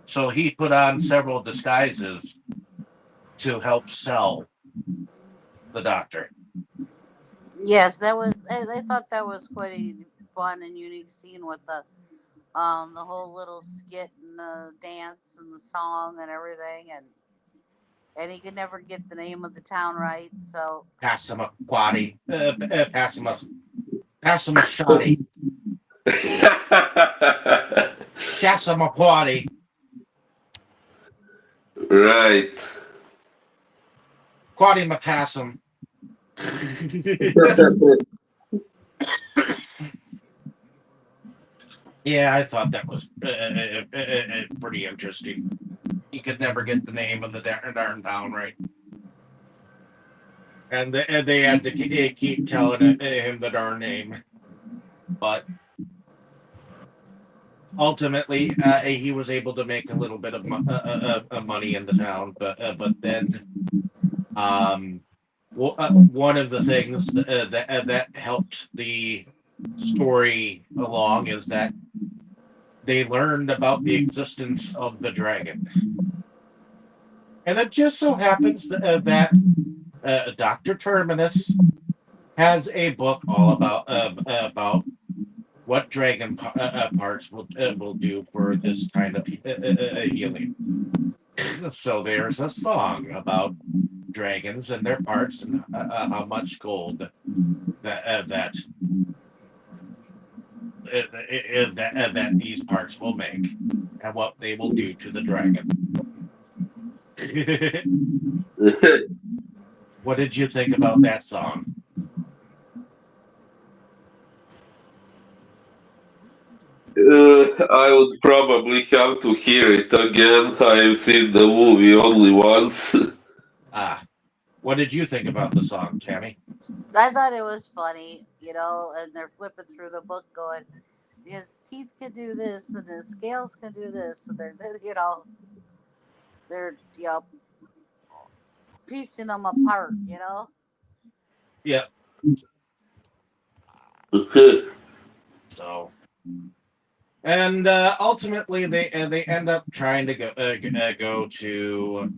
So he put on several disguises to help sell the Doctor. Yes, that was. I thought that was quite a fun and unique scene with the whole little skit and the dance and the song and everything, and he could never get the name of the town right. So Passamaquoddy, Passamaquoddy, Passamaquoddy. Right. Quaddy Mapassam. Yeah, I thought that was pretty interesting. He could never get the name of the darn town right. And they had to keep telling him the darn name. But ultimately, he was able to make a little bit of money in the town. But then one of the things that helped the story along is that they learned about the existence of the dragon. And it just so happens that Dr. Terminus has a book all about what dragon parts will do for this kind of healing. So there's a song about dragons and their parts and how much gold that these parts will make and what they will do to the dragon. What did you think about that song? I would probably have to hear it again. I've seen the movie only once. What did you think about the song, Tammy? I thought it was funny, and they're flipping through the book going, his teeth can do this and his scales can do this. And they're piecing them apart, Yeah. So, and ultimately they end up trying to go to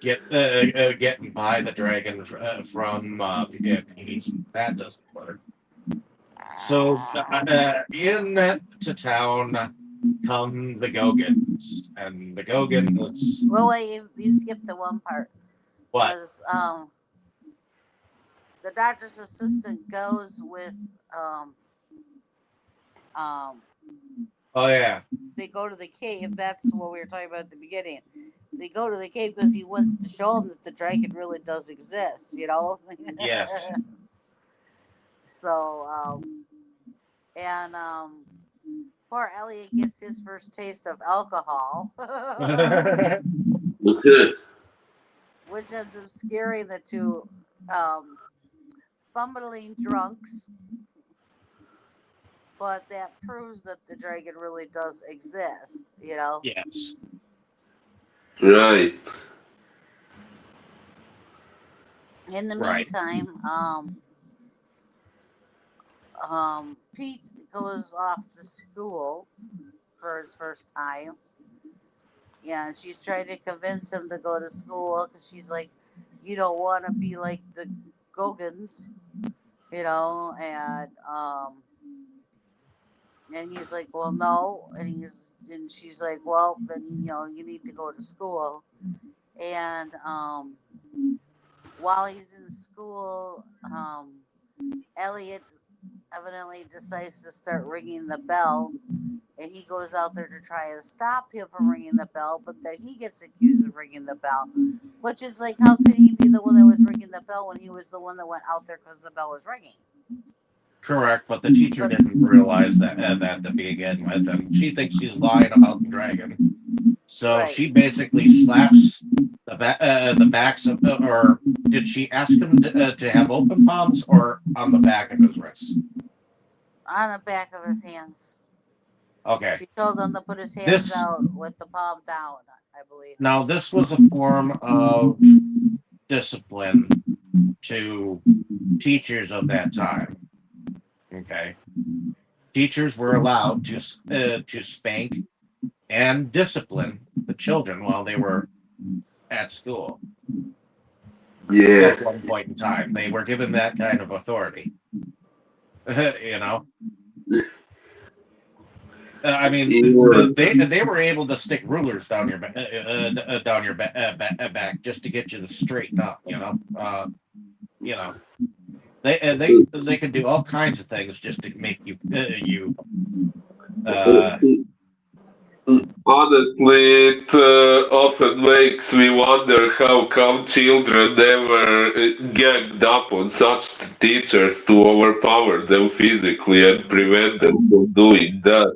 getting by the dragon from Peace. That doesn't work. So into town come the Gogans, and the Gogans. Well, wait, you skipped the one part. What? Was the doctor's assistant goes with Oh yeah. they go to the cave. That's what we were talking about at the beginning. They go to the cave because he wants to show them that the dragon really does exist, Yes. So, and poor Elliot gets his first taste of alcohol, which ends up scaring the two fumbling drunks. But that proves that the dragon really does exist, Yes. Right. In the Right. meantime, Pete goes off to school for his first time. Yeah, and she's trying to convince him to go to school because she's like, you don't want to be like the Gogans, and he's like, well, no, and she's like, well, then you need to go to school, and while he's in school, Elliot evidently decides to start ringing the bell, and he goes out there to try to stop him from ringing the bell, but then he gets accused of ringing the bell, which is like, how could he be the one that was ringing the bell when he was the one that went out there because the bell was ringing? Correct, but the teacher didn't realize that to begin with, and she thinks she's lying about the dragon. So Right. she basically slaps the backs of, or did she ask him to have open palms or on the back of his wrists? On the back of his hands. Okay. She told him to put his hands out with the palm down, I believe. Now, this was a form of discipline to teachers of that time. Okay. Teachers were allowed to spank and discipline the children while they were at school. Yeah. At one point in time, they were given that kind of authority. I mean, they were able to stick rulers down your back just to get you to straighten up. They could do all kinds of things just to make you Honestly, it often makes me wonder how come children never ganged up on such teachers to overpower them physically and prevent them from doing that.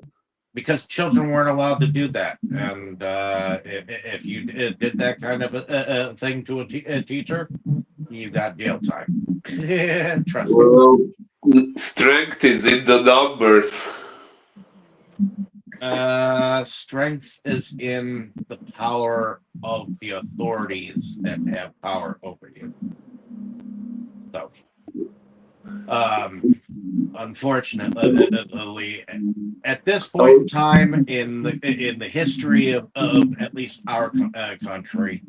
because children weren't allowed to do that, and if you did that kind of a thing to a teacher, you got jail time. Trust me. Well, strength is in the numbers. Strength is in the power of the authorities that have power over you. So, unfortunately, at this point in time in the history of at least our country,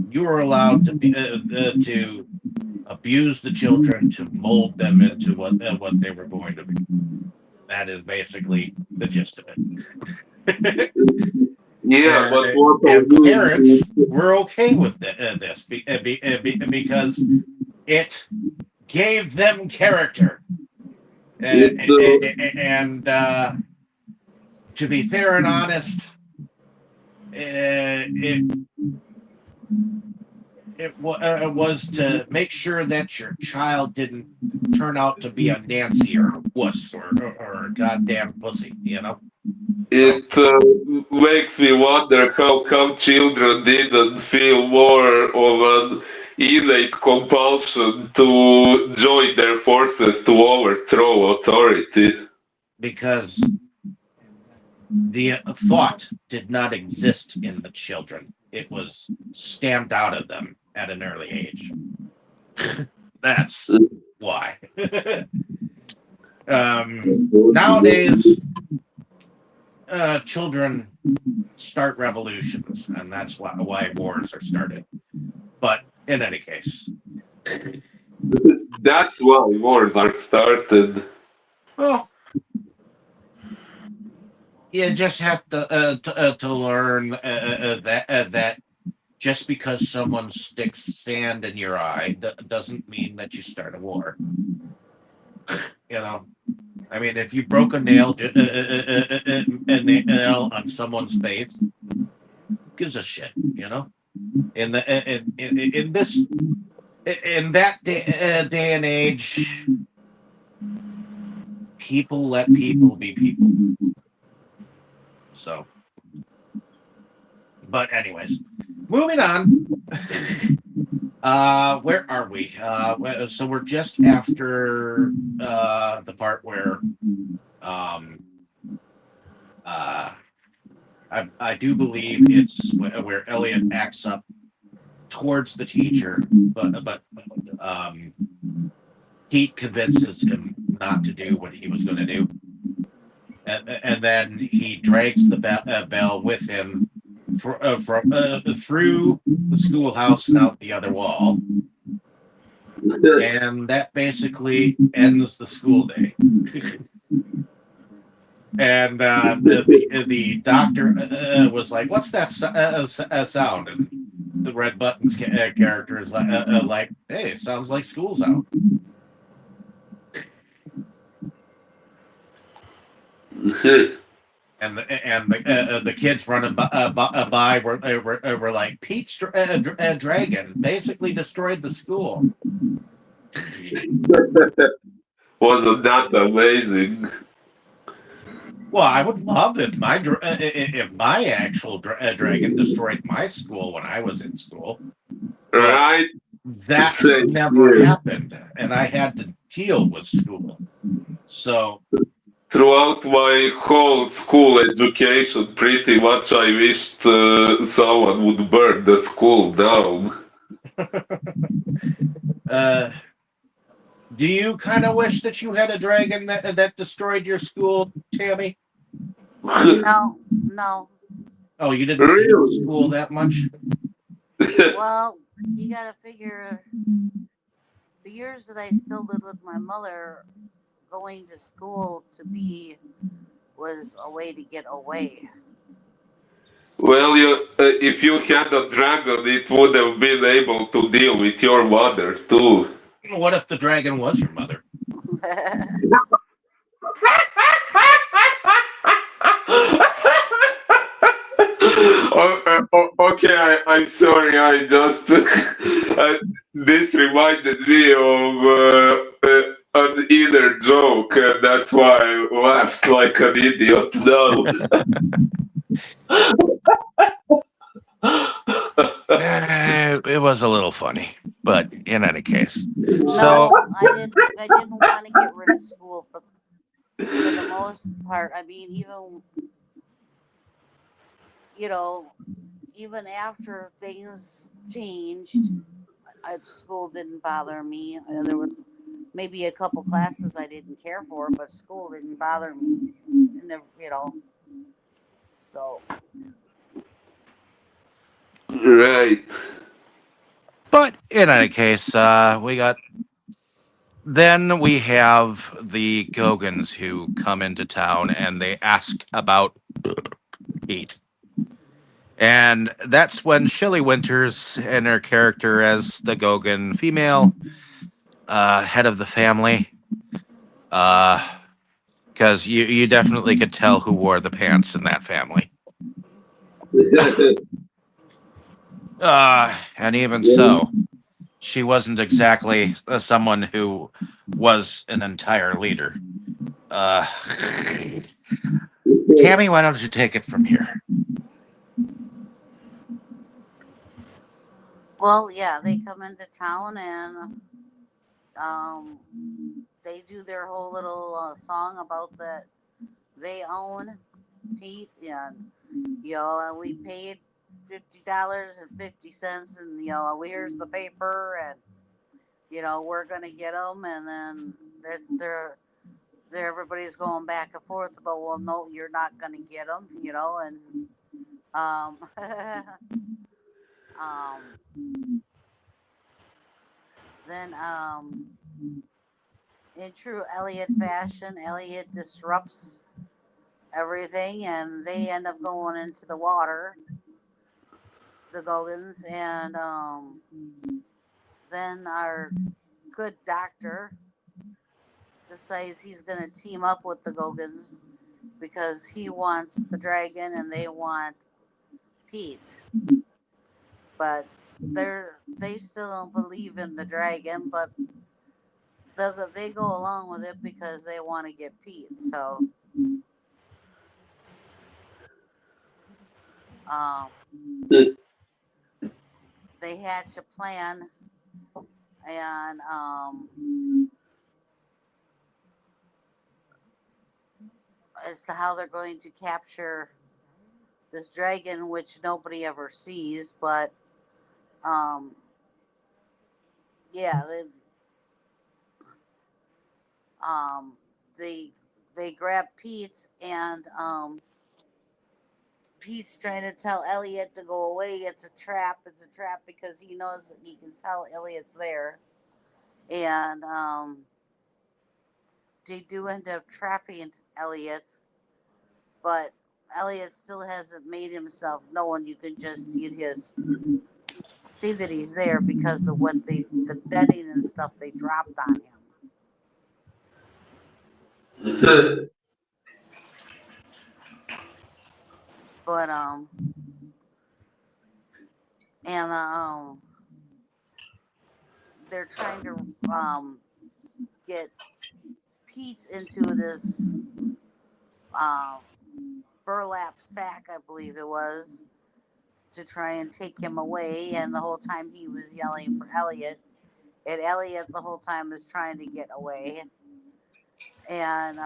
you were allowed to abuse the children to mold them into what they were going to be. That is basically the gist of it. Yeah, but what I And mean parents is, were okay with this because it gave them character. it's And to be fair and honest, it was to make sure that your child didn't turn out to be a Nancy or a wuss or a goddamn pussy, you know? So, it makes me wonder how children didn't feel more of an innate compulsion to join their forces to overthrow authority. because the thought did not exist in the children, it was stamped out of them at an early age. That's why. Nowadays, children start revolutions, and that's why wars are started. But in any case, That's why wars are started. well, you just have to learn that just because someone sticks sand in your eye doesn't mean that you start a war. You know, I mean, if you broke a nail on someone's face, who gives a shit? You know, in the in this in that day and age, people let people be people. So, but anyways, moving on. Where are we? So we're just after the part where I do believe it's where Elliot acts up towards the teacher, but Pete convinces him not to do what he was going to do, and then he drags the bell with him through the schoolhouse and out the other wall, and that basically ends the school day. And the doctor was like, "What's that sound?" And the Red Buttons character is like, "Hey, it sounds like school's out." And the kids running by were like, "Pete's dragon basically destroyed the school." Wasn't that amazing? Well, I would love if my actual dragon destroyed my school when I was in school. But Right? that Same never here. happened, and I had to deal with school. So Throughout my whole school education, pretty much I wished someone would burn the school down. do you kind of wish that you had a dragon that destroyed your school, Tammy? No, no. Oh, you didn't hate Really? school that much? Well, you gotta figure the years that I still lived with my mother, going to school to be was a way to get away. Well, if you had a dragon, it would have been able to deal with your mother too. What if the dragon was your mother? Okay, I'm sorry. I just this reminded me of an inner joke, and that's why I laughed like an idiot now. It was a little funny, but in any case. So, No, I didn't want to get rid of school for the most part. I mean, even you know, even after things changed, school didn't bother me. There was maybe a couple classes I didn't care for, but school didn't bother me. And so. Right. But in any case, then we have the Gogans who come into town and they ask about Pete. And that's when Shelley Winters and her character as the Gogan female, head of the family, because you definitely could tell who wore the pants in that family. And even so, she wasn't exactly someone who was an entire leader. Tammy, why don't you take it from here? Well, yeah, they come into town and they do their whole little song about that they own Pete, and and we paid $50.50, and here's the paper, and we're gonna get them, and then everybody's going back and forth about, well, no, you're not gonna get them, and then in true Elliot fashion, Elliot disrupts everything, and they end up going into the water, the Gogans, and then our good doctor decides he's going to team up with the Gogans because he wants the dragon and they want Pete. But they still don't believe in the dragon, but they go along with it because they want to get Pete. So they hatch a plan, and as to how they're going to capture this dragon, which nobody ever sees, but yeah, they grab Pete, and Pete's trying to tell Elliot to go away. It's a trap because he knows that he can tell Elliot's there, and they do end up trapping Elliot, but Elliot still hasn't made himself known. You can just see that he's there because of what the bedding and stuff they dropped on him. But they're trying to get Pete into this burlap sack, I believe it was, to try and take him away. And the whole time he was yelling for Elliot, and Elliot the whole time is trying to get away. And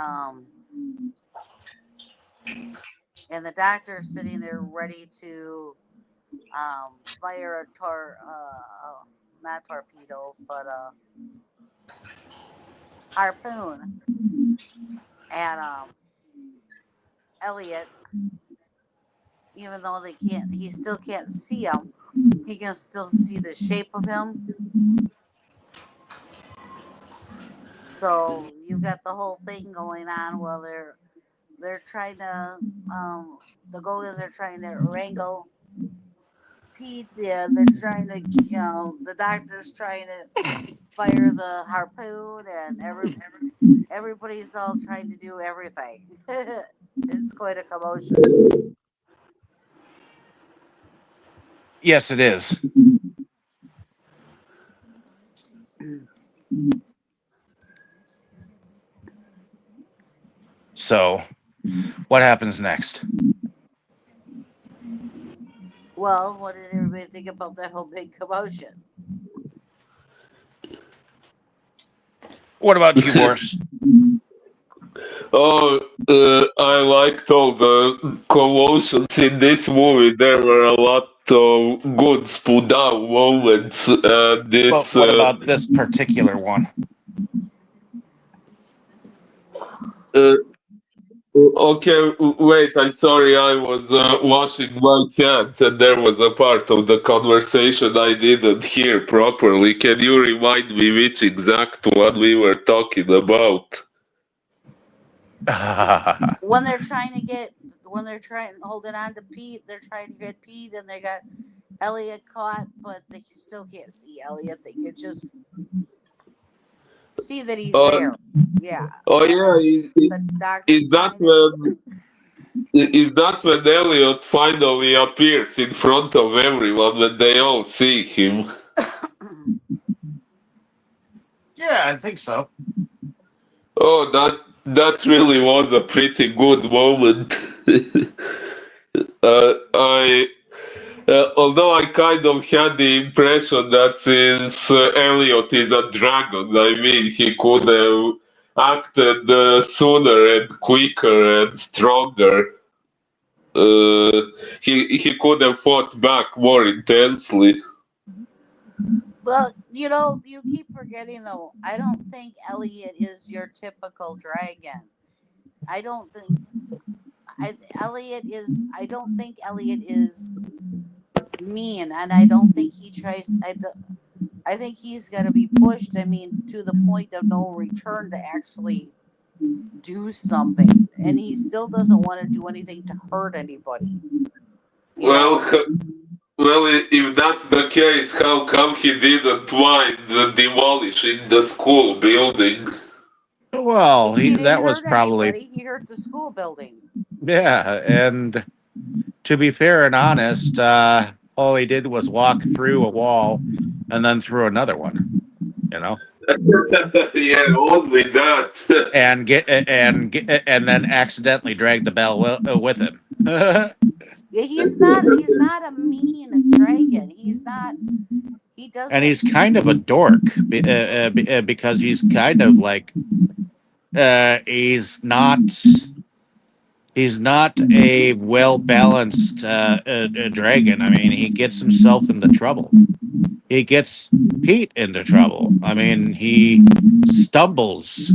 the doctor's sitting there ready to fire a not torpedo, but a harpoon at Elliot. Even though he still can't see him. He can still see the shape of him. So you got the whole thing going on while they're trying to the Gogans are trying to wrangle Pete. Yeah, they're trying to the doctor's trying to fire the harpoon, and everybody's all trying to do everything. It's quite a commotion. Yes, it is. So, what happens next? Well, what did everybody think about that whole big commotion? What about you, Boris? I liked all the commotions in this movie. There were a lot of good spun down moments. What about this particular one? Uh, okay, wait, I'm sorry, I was washing my hands and there was a part of the conversation I didn't hear properly. Can you remind me which exact one we were talking about? When they're trying to get, when they're trying holding on to Pete, they're trying to get Pete, and they got Elliot caught, but they still can't see Elliot. They could just see that he's Uh, there. Yeah, oh and yeah, then the doctor's is that trying to. when Elliot finally appears in front of everyone when they all see him? Yeah, I think so. Oh, that really was a pretty good moment. I although I kind of had the impression that since Elliot is a dragon, I mean, he could have acted sooner and quicker and stronger. He could have fought back more intensely. Well, you keep forgetting though. I don't think Elliot is your typical dragon. I don't think Elliot is. I don't think Elliot is mean, and I don't think he tries. I think he's going to be pushed. I mean, to the point of no return to actually do something, and he still doesn't want to do anything to hurt anybody. You Well, know. well, if that's the case, how come he didn't mind demolishing the school building? Well, He didn't that was hurt probably, anybody. He hurt the school building. yeah. And to be fair and honest, all he did was walk through a wall and then through another one, you know, Yeah, only that. and then accidentally drag the bell with him. Yeah, he's not. He's not a mean dragon. He's not. He And doesn't. he's kind of a dork because he's kind of like he's not a well balanced dragon. I mean, he gets himself into trouble. He gets Pete into trouble. I mean, he stumbles.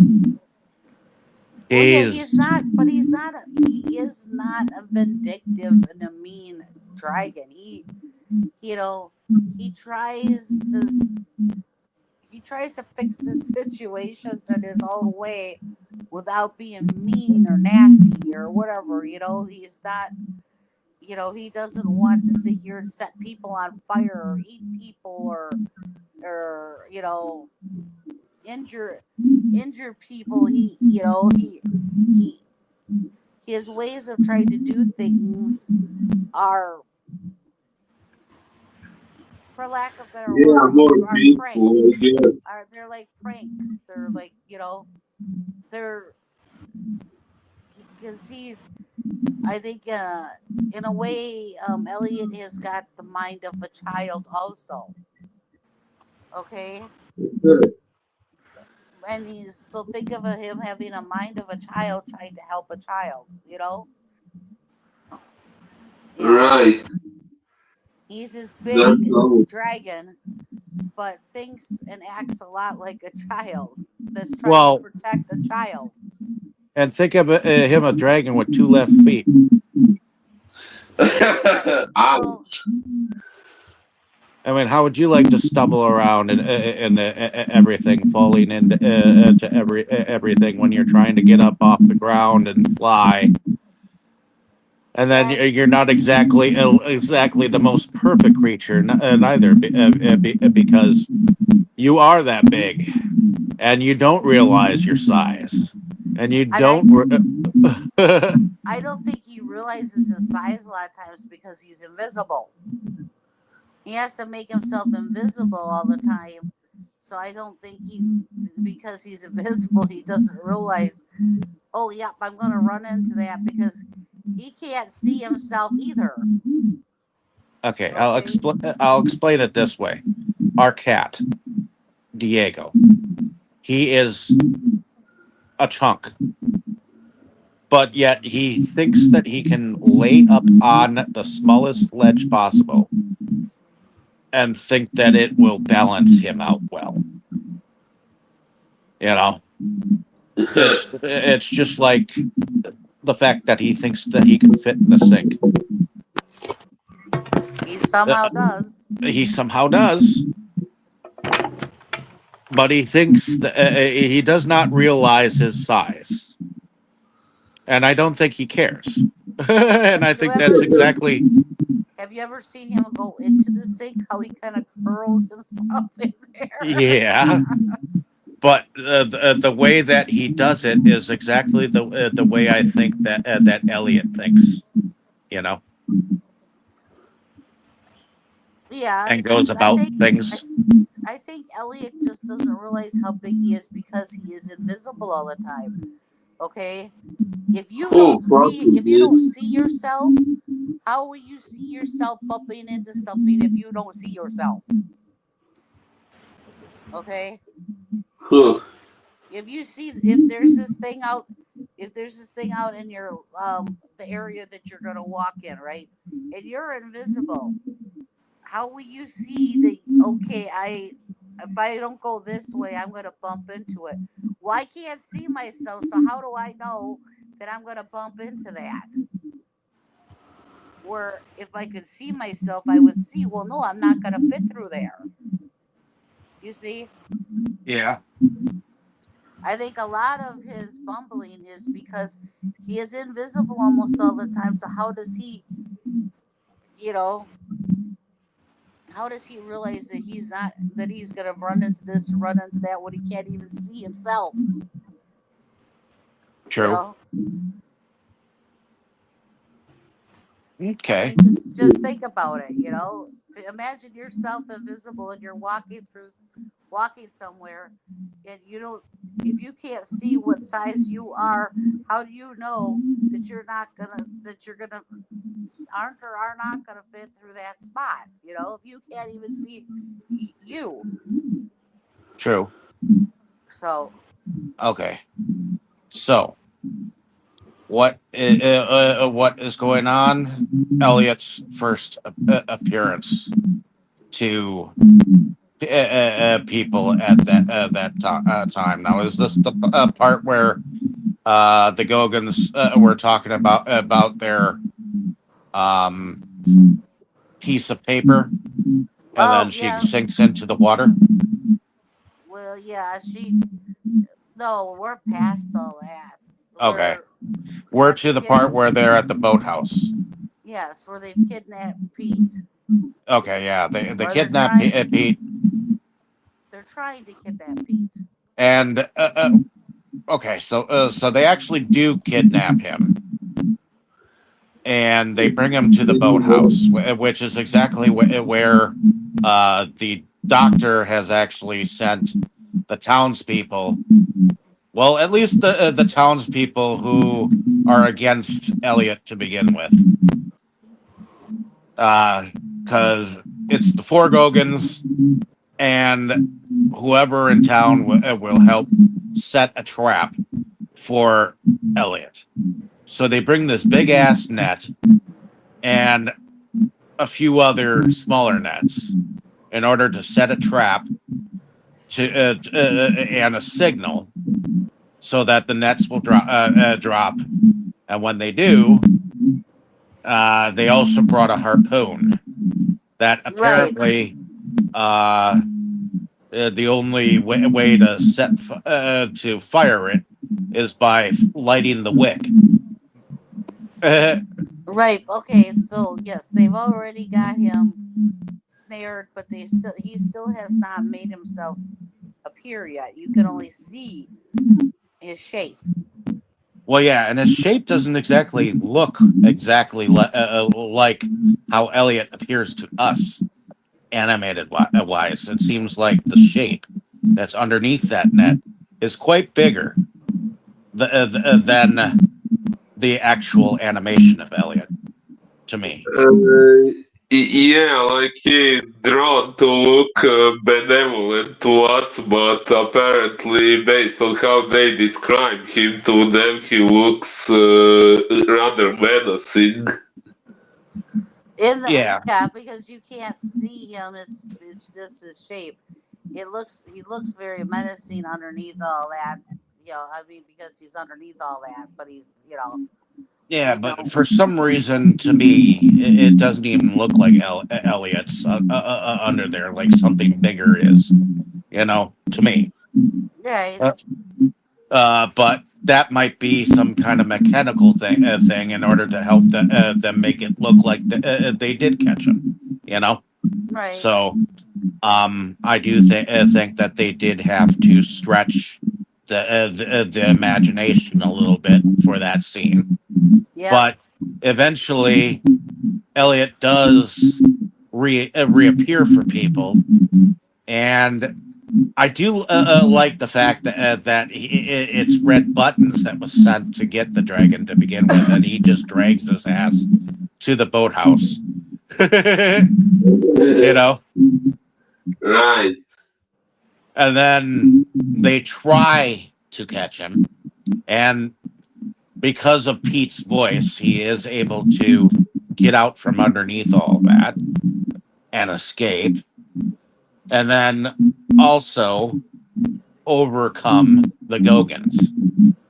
Well, yeah, he's He's not. But he's not. He is not a vindictive and a mean dragon. You know, he tries to. He tries to fix the situations in his own way without being mean or nasty or whatever. He's not. He doesn't want to sit here and set people on fire or eat people or injure injure people. He his ways of trying to do things are, for lack of better Yeah, word, more are peaceful, I pranks. guess. They're like pranks. They're like, they're because he's, I think, in a way, Elliot has got the mind of a child also. Okay, and he's, so think of him having a mind of a child trying to help a child. Yeah, Right. he's this That's big all. dragon, but thinks and acts a lot like a child that's trying to well, protect a child. and think of him a dragon with two left feet. Yeah, Ouch. I mean, how would you like to stumble around and everything, falling into everything when you're trying to get up off the ground and fly? And then yeah, you're not exactly the most perfect creature neither, because you are that big, and you don't realize your size, and you and don't. I don't think he realizes his size a lot of times because he's invisible. He has to make himself invisible all the time. So I don't think because he's invisible, he doesn't realize, oh, yep, I'm going to run into that, because he can't see himself either. Okay, Okay. I'll explain it this way. Our cat, Diego, he is a chunk, but yet he thinks that he can lay up on the smallest ledge possible and think that it will balance him out well. You know, It's just like the fact that he thinks that he can fit in the sink. He somehow does. He somehow does, but he thinks that he does not realize his size, and I don't think he cares. And I You think ever that's see? exactly Have you ever seen him go into the sink? How he kind of curls himself in there. yeah. But the way that he does it is exactly the way I think that Elliot thinks, you know, Yeah, and goes I about think I, things. I think Elliot just doesn't realize how big he is because he is invisible all the time. Okay, if you Oh, don't possibly. see yourself, how will you see yourself bumping into something if you don't see yourself? Okay, Huh. if there's this thing out, in your the area that you're gonna walk in, right, and you're invisible, how will you see the okay, I if I don't go this way, I'm gonna bump into it. Well, I can't see myself, so how do I know that I'm gonna bump into that? Where if I could see myself, I would see, well, no, I'm not gonna fit through there. You see? Yeah, I think a lot of his bumbling is because he is invisible almost all the time. So how does he, you know, how does he realize that he's gonna run into this or run into that when he can't even see himself? You true. know, I Okay. mean, just think about it. You know, imagine yourself invisible and you're walking somewhere, and you don't. If you can't see what size you are, how do you know that you're gonna aren't or are not gonna fit through that spot? You know, if you can't even see you, True. so Okay. So what is going on? Elliot's first appearance to people at that time. Now, is this the part where the Gogans were talking about their um, piece of paper, and then oh she yeah, sinks into the water? well yeah, she no, we're past all that. Okay, We're we're at the to the kid. part where they're at the boathouse. Yes, where they've kidnapped Pete, Okay, yeah, they or they're kidnap trying. Pete, They're trying to kidnap Pete. and okay, so they actually do kidnap him, and they bring him to the boathouse, which is exactly where the doctor has actually sent the townspeople. Well, at least the townspeople who are against Elliot to begin with, because it's the four Gogans and whoever in town will help set a trap for Elliot. So they bring this big ass net and a few other smaller nets in order to set a trap and a signal so that the nets will drop. And when they do, they also brought a harpoon that Right, apparently the only way to to fire it is by lighting the wick. right. Okay, so yes, they've already got him snared, but he still has not made himself appear yet. You can only see his shape. Well, yeah, and his shape doesn't exactly look exactly like how Elliot appears to us, animated wise. It seems like the shape that's underneath that net is quite bigger than the actual animation of Elliot to me. Yeah, like he's drawn to look benevolent to us, but apparently, based on how they describe him to them, he looks rather menacing. Yeah, Yeah, because you can't see him. It's just his shape. He looks very menacing underneath all that. I mean, because he's underneath all that, but he's, Yeah, we but know. for some reason, to me, it doesn't even look like Elliot's under there. Like something bigger is, to me. Right. Uh, but that might be some kind of mechanical thing in order to help them make it look like they did catch him. You know. Right. So, I do think that they did have to stretch the imagination a little bit for that scene. Yep. But eventually, Elliot does reappear for people, and I do like the fact that it's Red Buttons that was sent to get the dragon to begin with, and he just drags his ass to the boathouse. you know, Right. and then they try to catch him, and because of Pete's voice, he is able to get out from underneath all that and escape, and then also overcome the Gogans,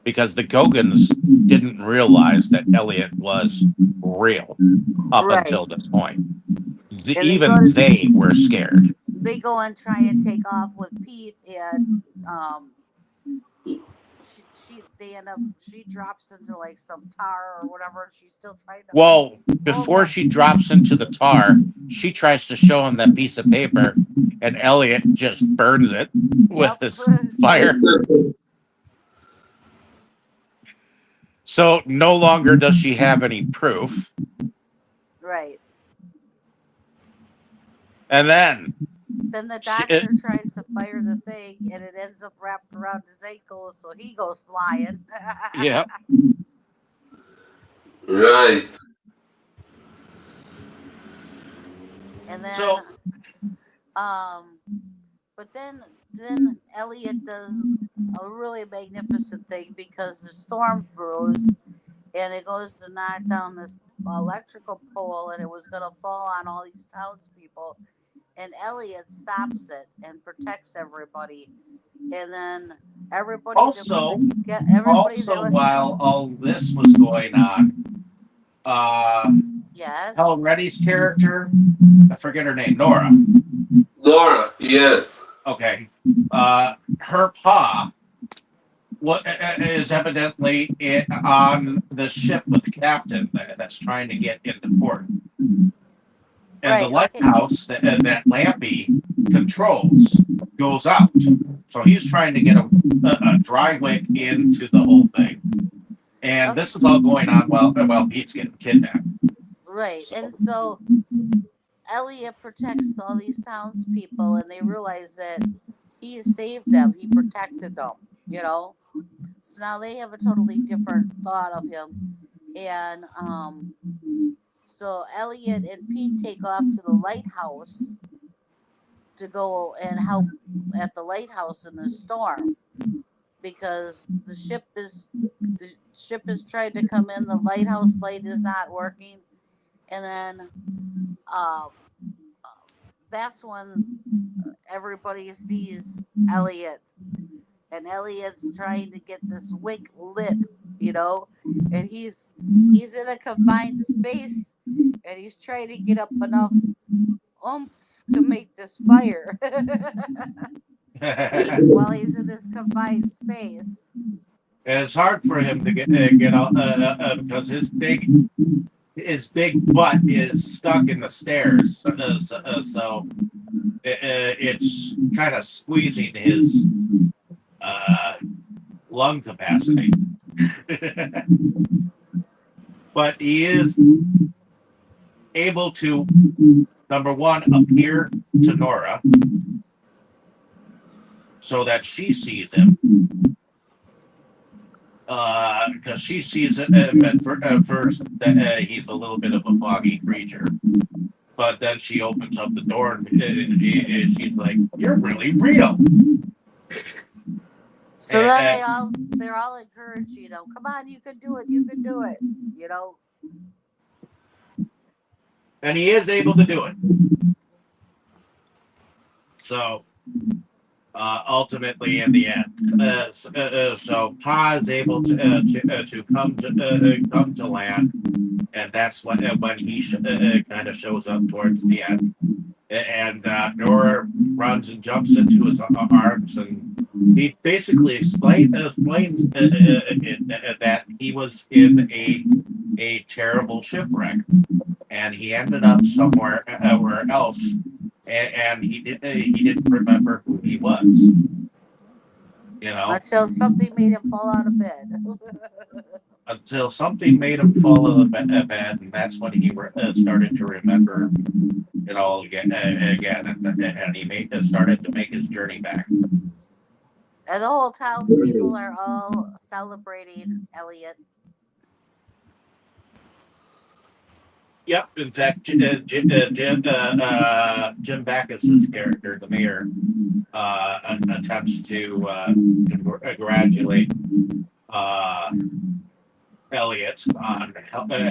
because the Gogans didn't realize that Elliot was real up Right. until this point. And Even they were scared. they go and try and take off with Pete, and she drops into like some tar or whatever, and she's still trying to Well, hold before him. she drops into the tar, she tries to show him that piece of paper, and Elliot just burns it with Yep. his fire. So no longer does she have any proof. Right. And then the doctor tries to fire the thing, and it ends up wrapped around his ankle, so he goes flying. yeah. Right. And then, So but then Elliot does a really magnificent thing, because the storm brews, and it goes to knock down this electrical pole, and it was going to fall on all these townspeople. And Elliot stops it and protects everybody. And then everybody also, everybody while all this was going on, yes, Helen Reddy's character, I forget her name, Nora. Nora, yes. Okay. Her pa is evidently on the ship with the captain that's trying to get into port. And right, the lighthouse that Lampy controls goes out. So he's trying to get a dry wick into the whole thing. And this is all going on while Pete's getting kidnapped. Right. And so Elliot protects all these townspeople, and they realize that he saved them. He protected them, So now they have a totally different thought of him. And so Elliot and Pete take off to the lighthouse to go and help at the lighthouse in the storm, because the ship is trying to come in. The lighthouse light is not working, and then that's when everybody sees Elliot, and Elliot's trying to get this wick lit, and he's in a confined space, and he's trying to get up enough oomph to make this fire while he's in this confined space. And it's hard for him to get out because his big butt is stuck in the stairs, so it's kind of squeezing his lung capacity. But he is able to, number one, appear to Nora so that she sees him. Because she sees him at first that he's a little bit of a foggy creature. But then she opens up the door and she's like, "You're really real." So then they're all encouraged, come on, you can do it, And he is able to do it. So ultimately in the end. So Pa is able to come to land, and that's when he kind of shows up towards the end. And Nora runs and jumps into his arms, and he basically explains that he was in a terrible shipwreck, and he ended up somewhere else, and he didn't remember who he was. You know, Until something made him fall out of bed. until something made him fall out of bed, and that's when he started to remember it all again, and he started to make his journey back. And the whole townspeople are all celebrating Elliot. Yep. In fact, Jim Backus's character, the mayor, attempts to congratulate Elliot on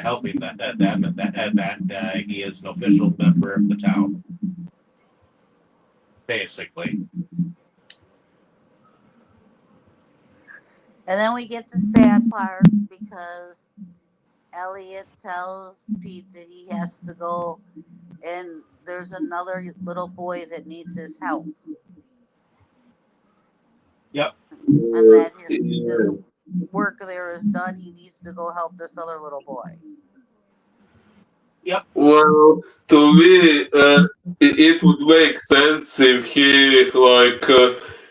helping them, and that he is an official member of the town, basically. And then we get the sad part because Elliot tells Pete that he has to go, and there's another little boy that needs his help. Yep. And that his work there is done. He needs to go help this other little boy. Yep. Well, to me, it would make sense if he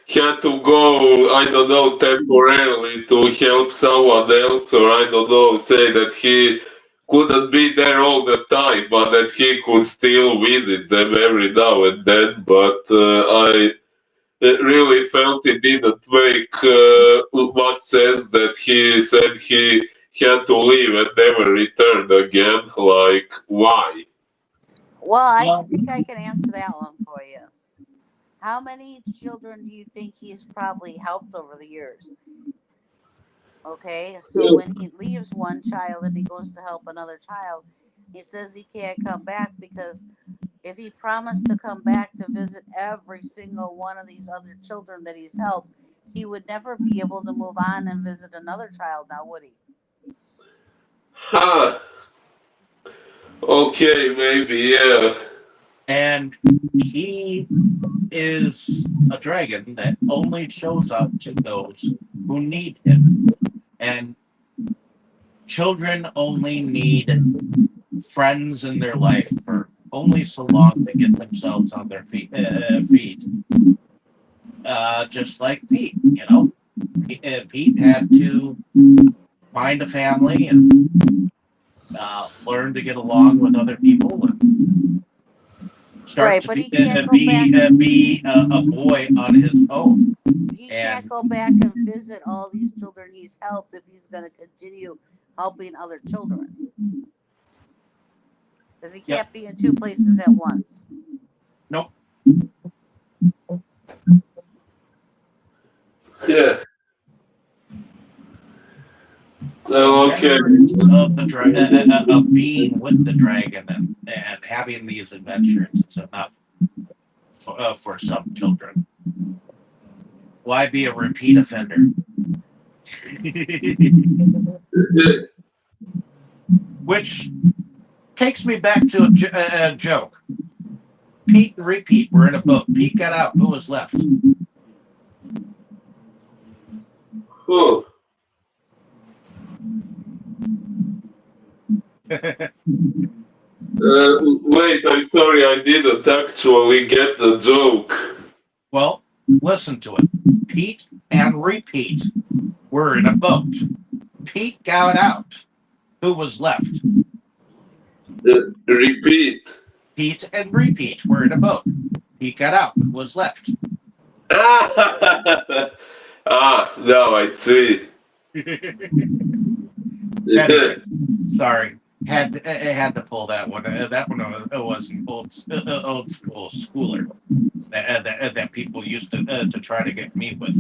had to go, I don't know, temporarily to help someone else, or I don't know, say that he couldn't be there all the time, but that he could still visit them every now and then. But I really felt it didn't make much sense that he said he had to leave and never return again. Like, why? Well, I think I can answer that one for you. How many children do you think he's probably helped over the years? Okay, so when he leaves one child and he goes to help another child, he says he can't come back because if he promised to come back to visit every single one of these other children that he's helped, he would never be able to move on and visit another child now, would he? Huh. Okay, maybe, yeah. And he is a dragon that only shows up to those who need him. And children only need friends in their life for only so long to get themselves on their feet. Just like Pete, you know. Pete had to find a family and learn to get along with other people and start Right, to but be, he can't go back. be a boy on his own. He can't go back and visit all these children he's helped if he's going to continue helping other children. Because he can't be in two places at once. Nope. Yeah. Okay. Of being with the dragon and having these adventures is enough for some children. Why be a repeat offender? Which takes me back to a joke. Pete and repeat were in a boat. Pete got out. Who was left? Oh. Wait, I'm sorry, I didn't actually get the joke. Well, listen to it. Pete and repeat were in a boat. Pete got out. Who was left? Repeat. Pete and repeat were in a boat. Pete got out. Who was left? Now I see. Anyways, sorry. Had to pull that one. That one was an old school schooler that people used to try to get me with.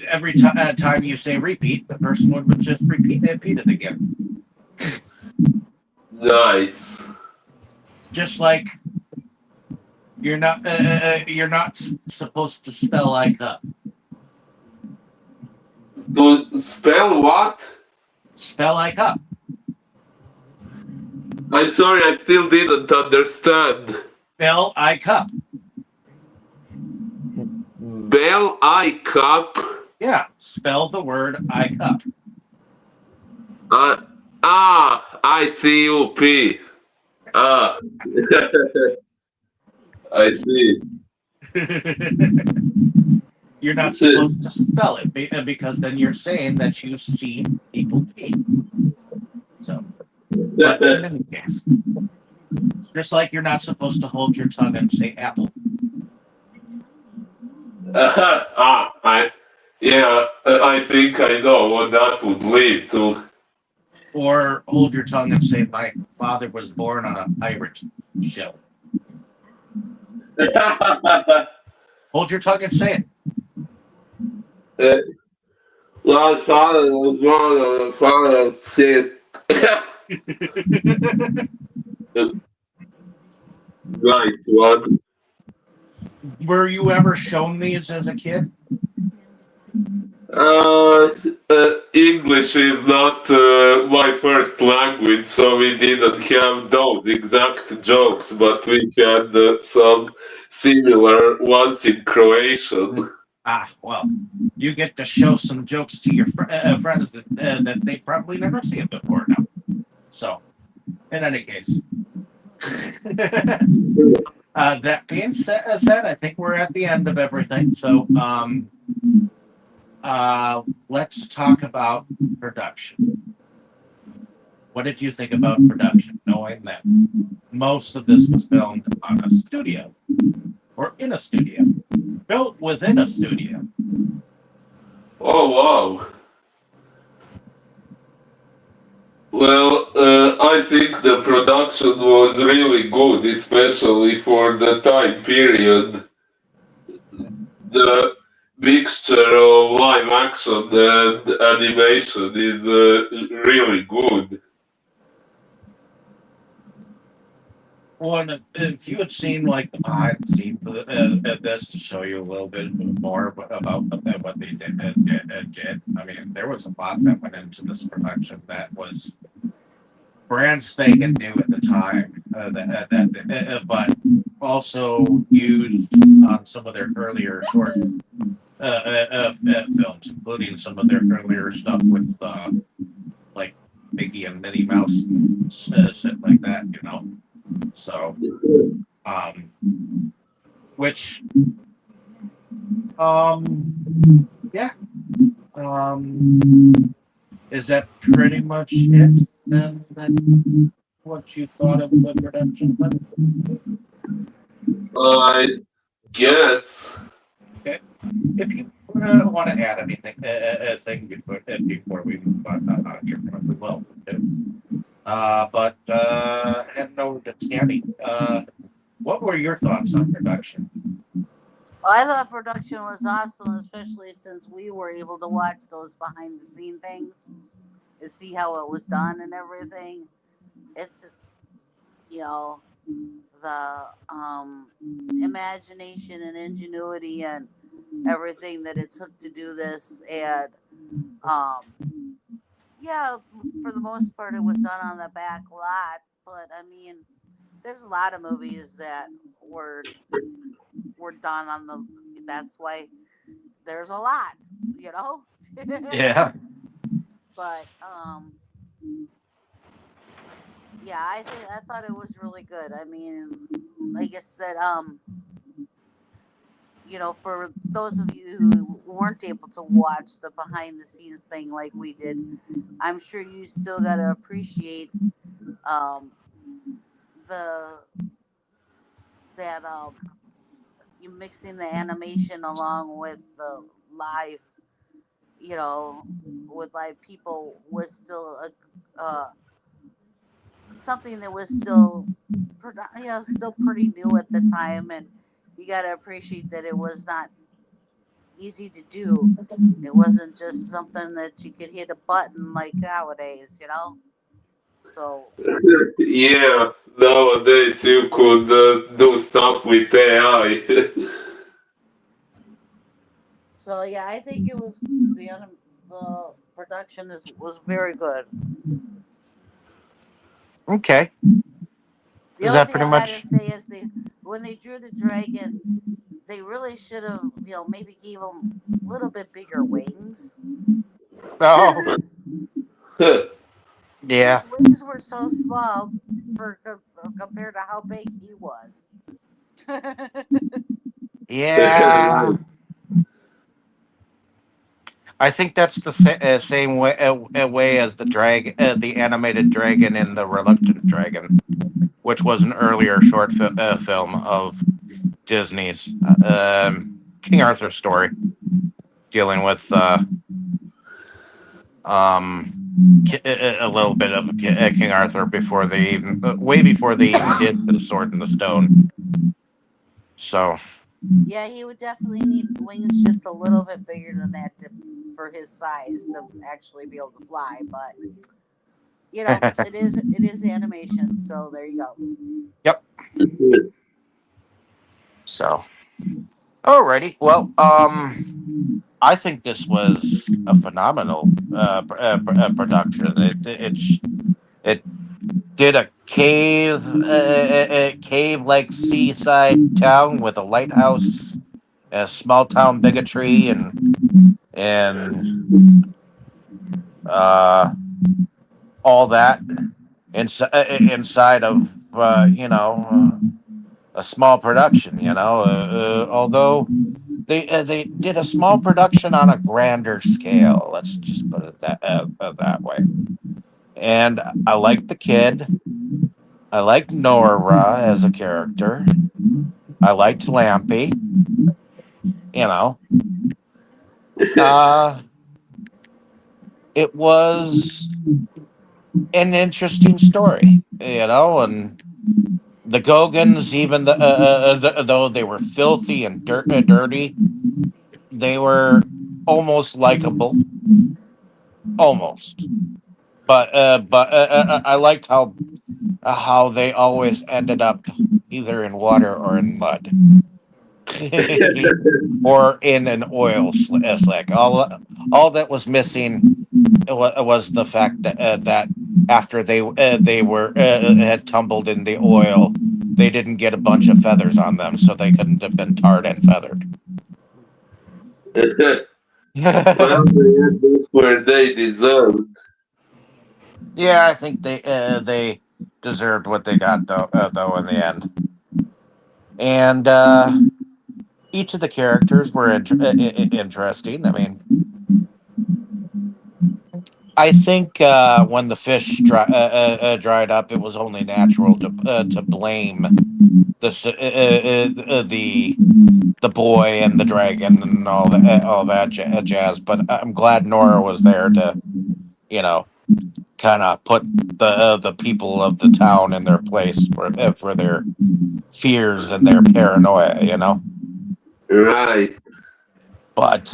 Every time you say repeat, the person would just repeat it again. Nice. Just like You're not. You're not supposed to spell I cup. To spell what? Spell I cup. I'm sorry, I still didn't understand. Spell I cup. Bell I cup. Yeah. Spell the word I cup. Uh, ICUP. Ah, I see. You're not supposed to spell it because then you're saying that you see people pee. So, but in any case, just like you're not supposed to hold your tongue and say apple. I think I know what that would lead to. Or hold your tongue and say, my father was born on a pirate ship. Hold your tongue and say Uh, my father was born on a fire ship. it. Nice one. Were you ever shown these as a kid? English is not my first language, so we didn't have those exact jokes, but we had some similar ones in Croatian. Ah, well, you get to show some jokes to your friends that they probably never seen before now. So, in any case, that being said, I think we're at the end of everything. So, let's talk about production. What did you think about production, knowing that most of this was filmed on a studio or in a studio, built within a studio? Oh wow. Well, I think the production was really good, especially for the time period. The mixture of live action and animation is really good. Well, if you had seen like the behind the scenes of this to show you a little bit more about what they did, I mean, there was a lot that went into this production that was brand spanking new at the time, but also used on some of their earlier short films, including some of their earlier stuff with like Mickey and Minnie Mouse, shit like that, you know. So, which, yeah, is that pretty much it? Then what you thought of the production? I guess. Okay. If you want to add anything, thing before we move on here, we will. But heading over to Tammy, what were your thoughts on production? Well, I thought production was awesome, especially since we were able to watch those behind the scene things and see how it was done and everything. It's, you know, the imagination and ingenuity and everything that it took to do this. And yeah, for the most part, it was done on the back lot. But I mean, there's a lot of movies that were were done on the. That's why there's a lot, you know. Yeah. But yeah, I thought it was really good. I mean, like I said, you know, for those of you who weren't able to watch the behind the scenes thing like we did, I'm sure you still got to appreciate um, the that you mixing the animation along with the live, you know, with live people was still something that was still, you know, still pretty new at the time, and you got to appreciate that it was not easy to do. It wasn't just something that you could hit a button like nowadays, you know. So Yeah, nowadays you could do stuff with AI. yeah, I think it was the production is was very good. Okay. The Is only that thing I pretty gotta much? say is when they drew the dragon, they really should have maybe gave him a little bit bigger wings. Oh, yeah. His wings were so small compared to how big he was. Yeah. I think that's the same way as the animated dragon in the Reluctant Dragon, which was an earlier short film of Disney's King Arthur story, dealing with a little bit of King Arthur before they even, way before they even did the Sword and the Stone. So, Yeah, he would definitely need wings just a little bit bigger than that for his size to actually be able to fly. But it is animation, so there you go. yep. So, alrighty. Well, I think this was a phenomenal production. It did a cave like seaside town with a lighthouse, a small town bigotry, and uh, all that inside of a small production. Although they did a small production on a grander scale. Let's just put it that way. And I liked the kid. I liked Nora as a character. I liked Lampy. You know, uh, it was an interesting story. And the Gogans, even though they were filthy and dirty, they were almost likable, almost. But I liked how they always ended up either in water or in mud. Or in an slick. All that was missing was the fact that after they were had tumbled in the oil, they didn't get a bunch of feathers on them, so they couldn't have been tarred and feathered. Well, they had this where they deserved. Yeah, I think they deserved what they got though in the end. And each of the characters were interesting. I mean, I think when the fish dried up, it was only natural to blame the boy and the dragon and all that jazz. But I'm glad Nora was there to you know kind of put the people of the town in their place for their fears and their paranoia. Right. But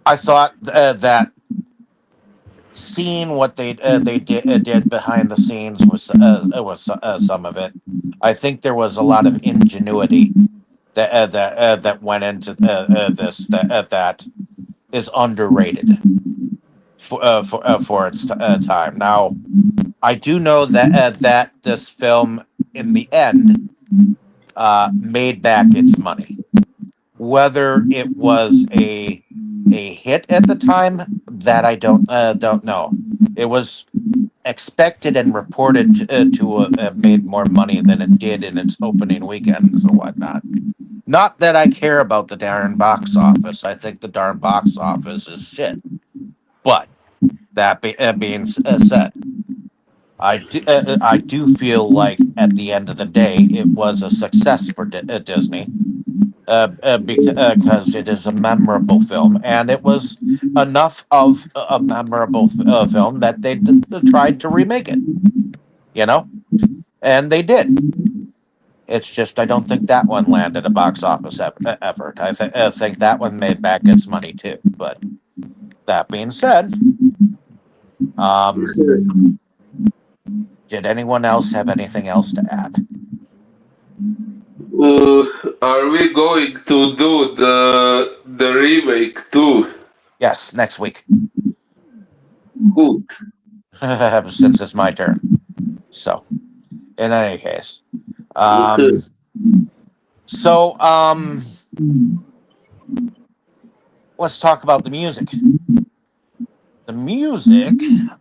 I thought that seeing what they did behind the scenes was some of it. I think there was a lot of ingenuity that went into this that is underrated for its time. Now, I do know that this film, in the end, made back its money. Whether it was a hit at the time, that I don't know. It was expected and reported to have made more money than it did in its opening weekends or whatnot. Not that I care about the darn box office. I think the darn box office is shit. But being said, I do feel like at the end of the day, it was a success for Disney because it is a memorable film, and it was enough of a memorable film that they tried to remake it. You know, and they did. It's just I don't think that one landed a box office effort. I think that one made back its money too. But that being said, um, Did anyone else have anything else to add? Are we going to do the remake too? Yes, next week, Good. since it's my turn. So, in any case, um, Okay. so let's talk about the music. The music,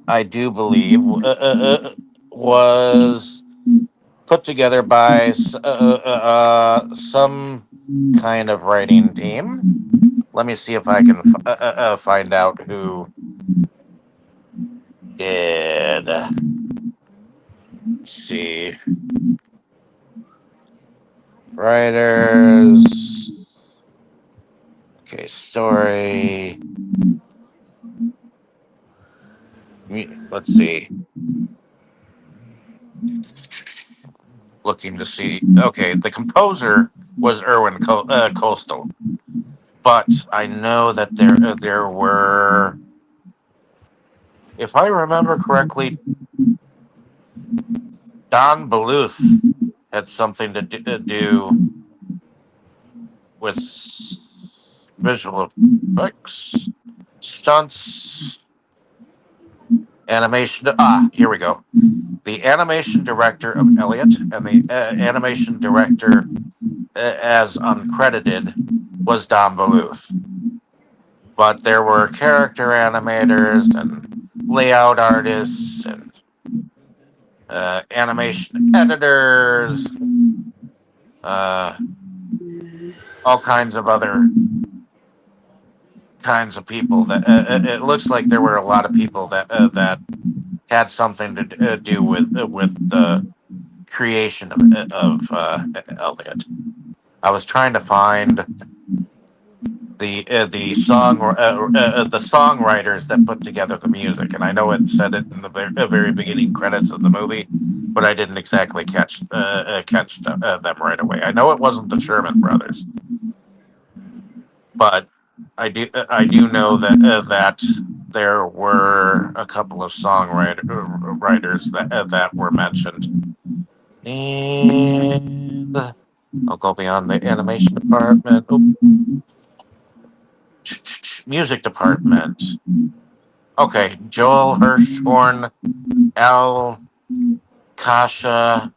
I do believe, was put together by some kind of writing team. Let me see if I can find out who did. Let's see, writers. Okay, story. Let's see. Looking to see. Okay, the composer was Erwin Coastal, but I know that there were, if I remember correctly, Don Bluth had something to do with visual effects, stunts, animation. Here we go. The animation director of Elliot and the animation director, as uncredited, was Don Bluth. But there were character animators and layout artists and animation editors, uh, all kinds of other kinds of people. That it looks like there were a lot of people that had something to do with the creation of Elliot. I was trying to find the songwriters that put together the music, and I know it said it in the very beginning credits of the movie, but I didn't exactly catch them right away. I know it wasn't the Sherman Brothers, but I do know that there were a couple of writers that were mentioned, and I'll go beyond the animation department. Music department. Okay, Joel Hirschhorn, Al Kasha.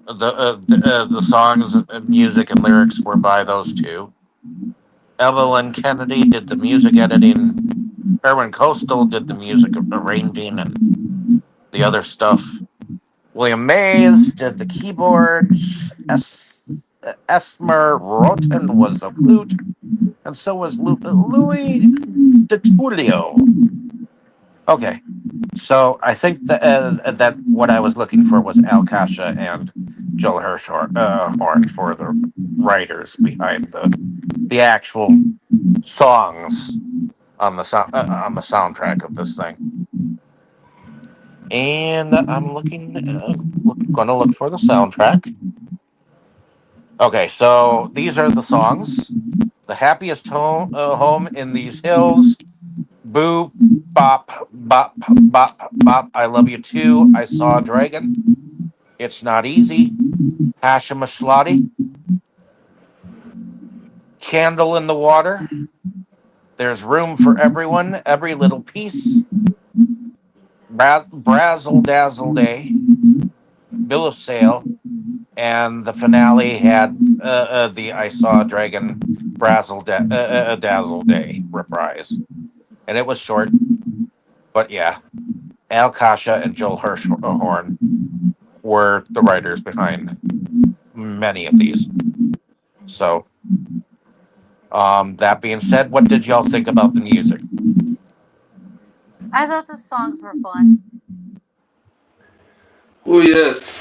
The songs, music, and lyrics were by those two. Evelyn Kennedy did the music editing. Erwin Coastal did the music arranging and the other stuff. William Mays did the keyboards. Esmer Roten was the flute, and so was Louis DiTullio. Okay, so I think that what I was looking for was Al Kasha and Joel Hirschhorn for the writers behind the actual songs on the soundtrack of this thing. And I'm going to look for the soundtrack. Okay, so these are the songs: "The Happiest Home in These Hills," "Boo Bop Bop Bop Bop," "I Love You Too," "I Saw a Dragon," "It's Not Easy," "Hashemashlati," "Candle in the Water," "There's Room for Everyone," "Every Little Piece," "Brazzle Dazzle Day," "Bill of Sale," and the finale had the "I Saw a Dragon" Dazzle Day reprise. And it was short, but yeah, Al Kasha and Joel Hirschhorn were the writers behind many of these. So, that being said, what did y'all think about the music? I thought the songs were fun. Oh yes,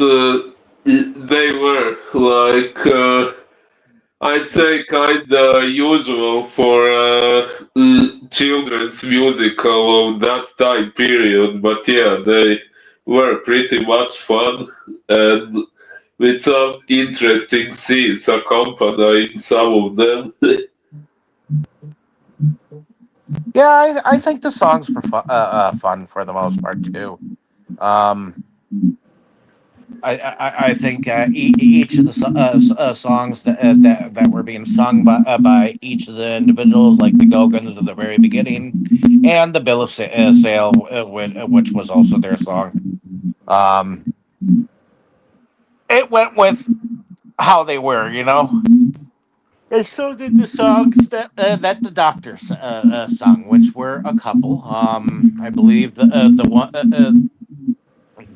they were like I'd say kinda usual for children's musical of that time period, but yeah, they were pretty much fun and with some interesting scenes accompanying some of them. Yeah, I think the songs were fun for the most part too. Um, I think each of the songs that were being sung by each of the individuals, like the Go-Guns at the very beginning, and the Bill of Sale, which was also their song. Um, it went with how they were, you know. And so did the songs that the Doctors sung, which were a couple. I believe the one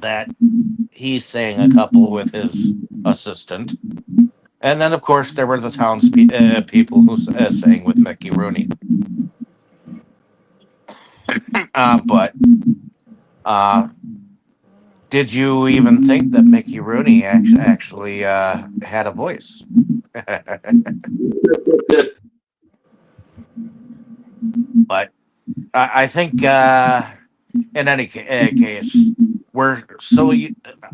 that he sang a couple with his assistant. And then, of course, there were the people who sang with Mickey Rooney. But did you even think that Mickey Rooney actually had a voice? But I think, in any case,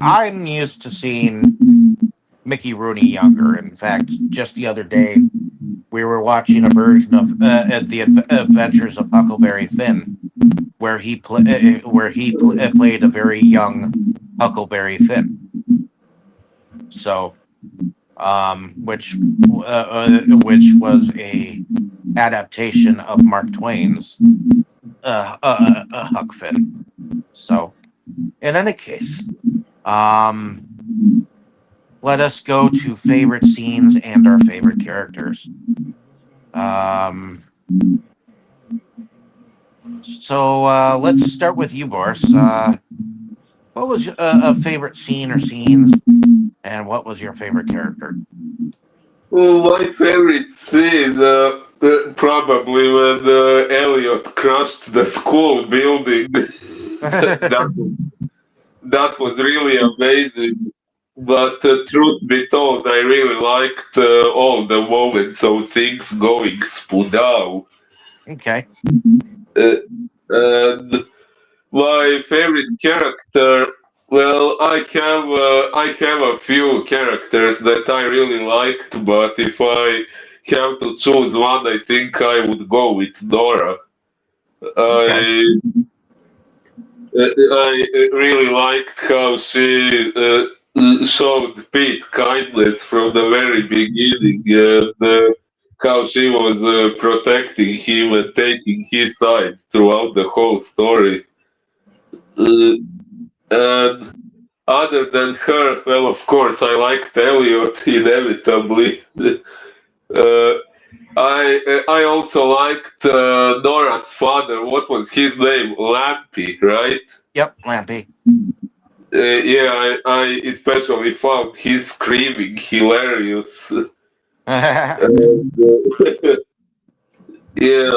I'm used to seeing Mickey Rooney younger. In fact, just the other day, we were watching a version of the Adventures of Huckleberry Finn, where he played a very young Huckleberry Finn. So, which was a adaptation of Mark Twain's Huck Finn. So, in any case, let us go to favorite scenes and our favorite characters. So let's start with you, Boris. What was a favorite scene or scenes, and what was your favorite character? Well, my favorite scene, probably when Elliot crushed the school building. That was really amazing. But truth be told, I really liked all the moments of things going spoodow. Okay. And my favorite character, well, I have a few characters that I really liked, but if I have to choose one, I think I would go with Nora. Okay. I really liked how she showed Pete kindness from the very beginning, and how she was protecting him and taking his side throughout the whole story. Uh, and other than her, well, of course, I liked Elliot inevitably. I also liked Nora's father. What was his name? Lampy, right? Yep, Lampy. Yeah, I especially found his screaming hilarious. And, yeah,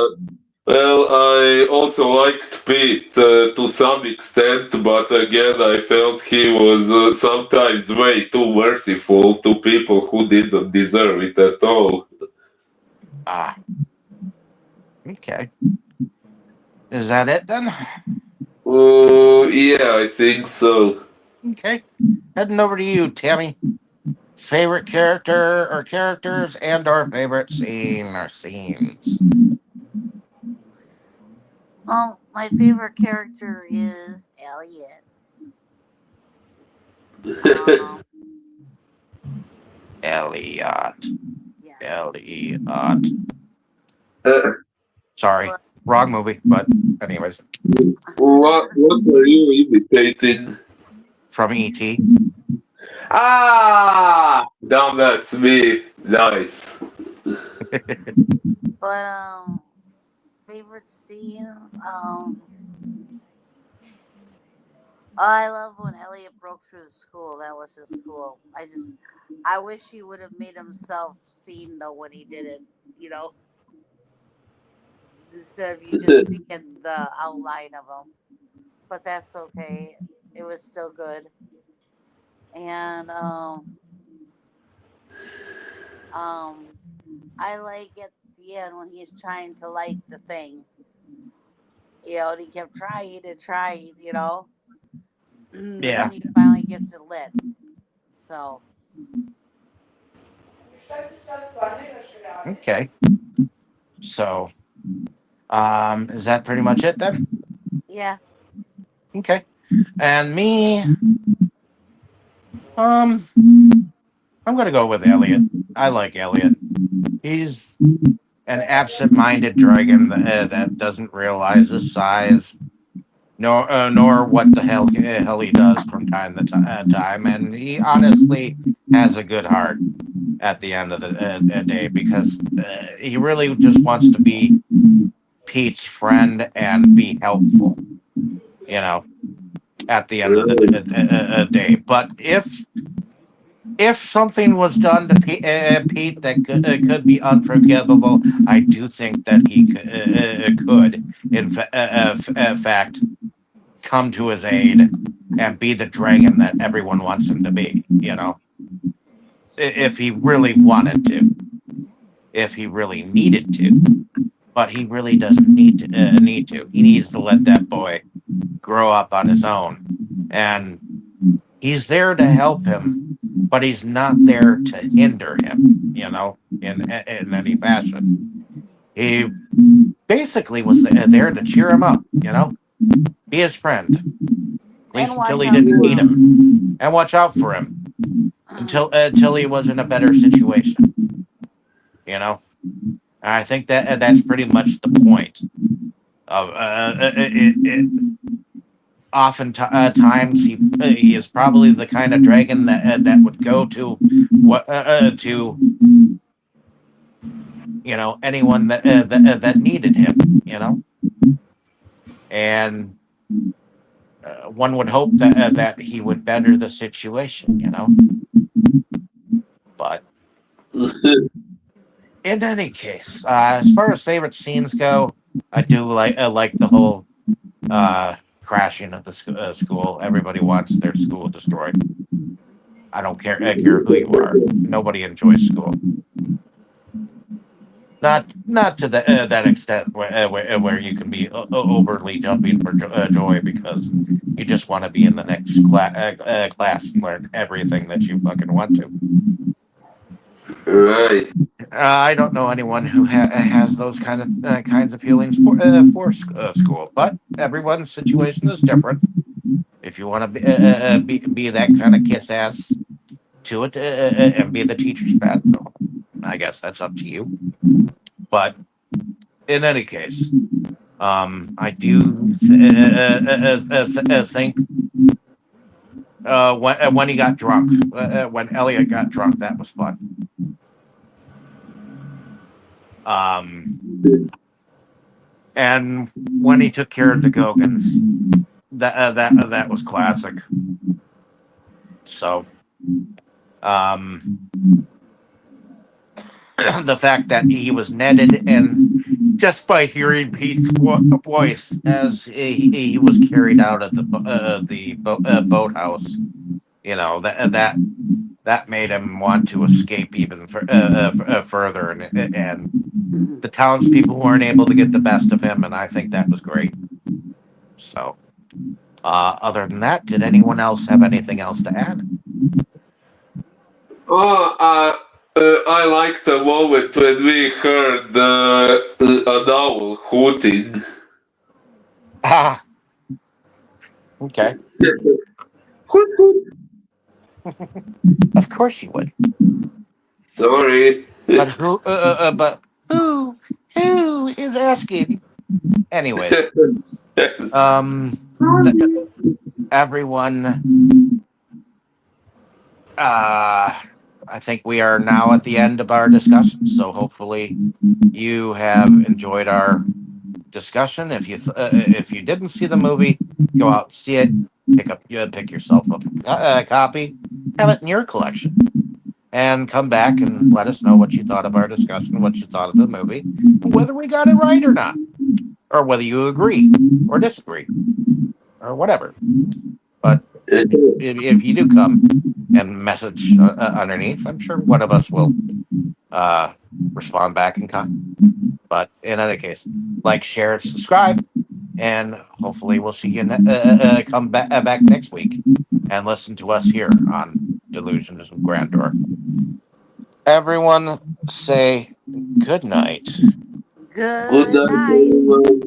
well, I also liked Pete to some extent, but again, I felt he was sometimes way too merciful to people who didn't deserve it at all. Ah, okay. Is that it then? Yeah, I think so. Okay. Heading over to you, Tammy. Favorite character or characters and our favorite scene or scenes. My favorite character is Elliot. Um, Elliot. yes. Elliot. Uh, Sorry, But wrong movie, but anyways, what were you imitating? from E.T. Ah, damn, that's me. Nice. but favorite scenes. I love when Elliot broke through the school. That was just cool. I wish he would have made himself seen though when he did it. You know, instead of you just seeing the outline of him. But that's okay. It was still good. And um, I like at the end when he's trying to light the thing. You know, and he kept trying and trying. You know, but Yeah. then he finally gets it lit. So Okay. So, is that pretty much it then? yeah. Okay. And me, um, I'm gonna go with Elliot. I like Elliot. He's an absent-minded dragon that doesn't realize his size, nor what the hell he does from time to time, and he honestly has a good heart at the end of the day because he really just wants to be Pete's friend and be helpful. You know, at the end of the day. But if something was done to Pete that could be unforgivable, I do think that he could, in fact, come to his aid and be the dragon that everyone wants him to be. You know, if he really wanted to, if he really needed to, but he really doesn't need to. He needs to let that boy grow up on his own, and he's there to help him, but he's not there to hinder him, you know, in any fashion. He basically was there to cheer him up, you know, be his friend, at least And until watch he out didn't for need him. him, and watch out for him until he was in a better situation, you know. And I think that that's pretty much the point of oftentimes he is probably the kind of dragon that would go to what to you know anyone that needed him, you know, and one would hope that he would better the situation, you know. But in any case, as far as favorite scenes go, I do like the whole crashing of the school. Everybody wants their school destroyed. I don't care who you are. Nobody enjoys school. Not to that extent where you can be overly jumping for joy because you just want to be in the next class and learn everything that you fucking want to. Right. I don't know anyone who has those kinds of feelings for school, but everyone's situation is different. If you want to be that kind of kiss ass to it and be the teacher's pet, I guess that's up to you. But in any case, I do think when he got drunk, when Elliot got drunk, that was fun. And when he took care of the Gogans, that was classic. So, the fact that he was netted, and just by hearing Pete's voice as he was carried out of the boathouse, you know, that made him want to escape even further, and the townspeople weren't able to get the best of him, and I think that was great. So, other than that, did anyone else have anything else to add? Oh, I like the moment when we heard an owl hooting. Ah, okay. Hoot hoot. Of course you would. Sorry. But who is asking? Anyways, everyone, I think we are now at the end of our discussion. So hopefully you have enjoyed our discussion. If you didn't see the movie, go out and see it. Pick yourself up a copy, have it in your collection, and come back and let us know what you thought of our discussion, what you thought of the movie, whether we got it right or not, or whether you agree or disagree, or whatever. But if you do come and message underneath, I'm sure one of us will respond back in kind. But in any case, like, share, subscribe, and hopefully we'll see you come back next week and listen to us here on Delusions of Grandeur. Everyone say good night. Good Good night, night. everyone.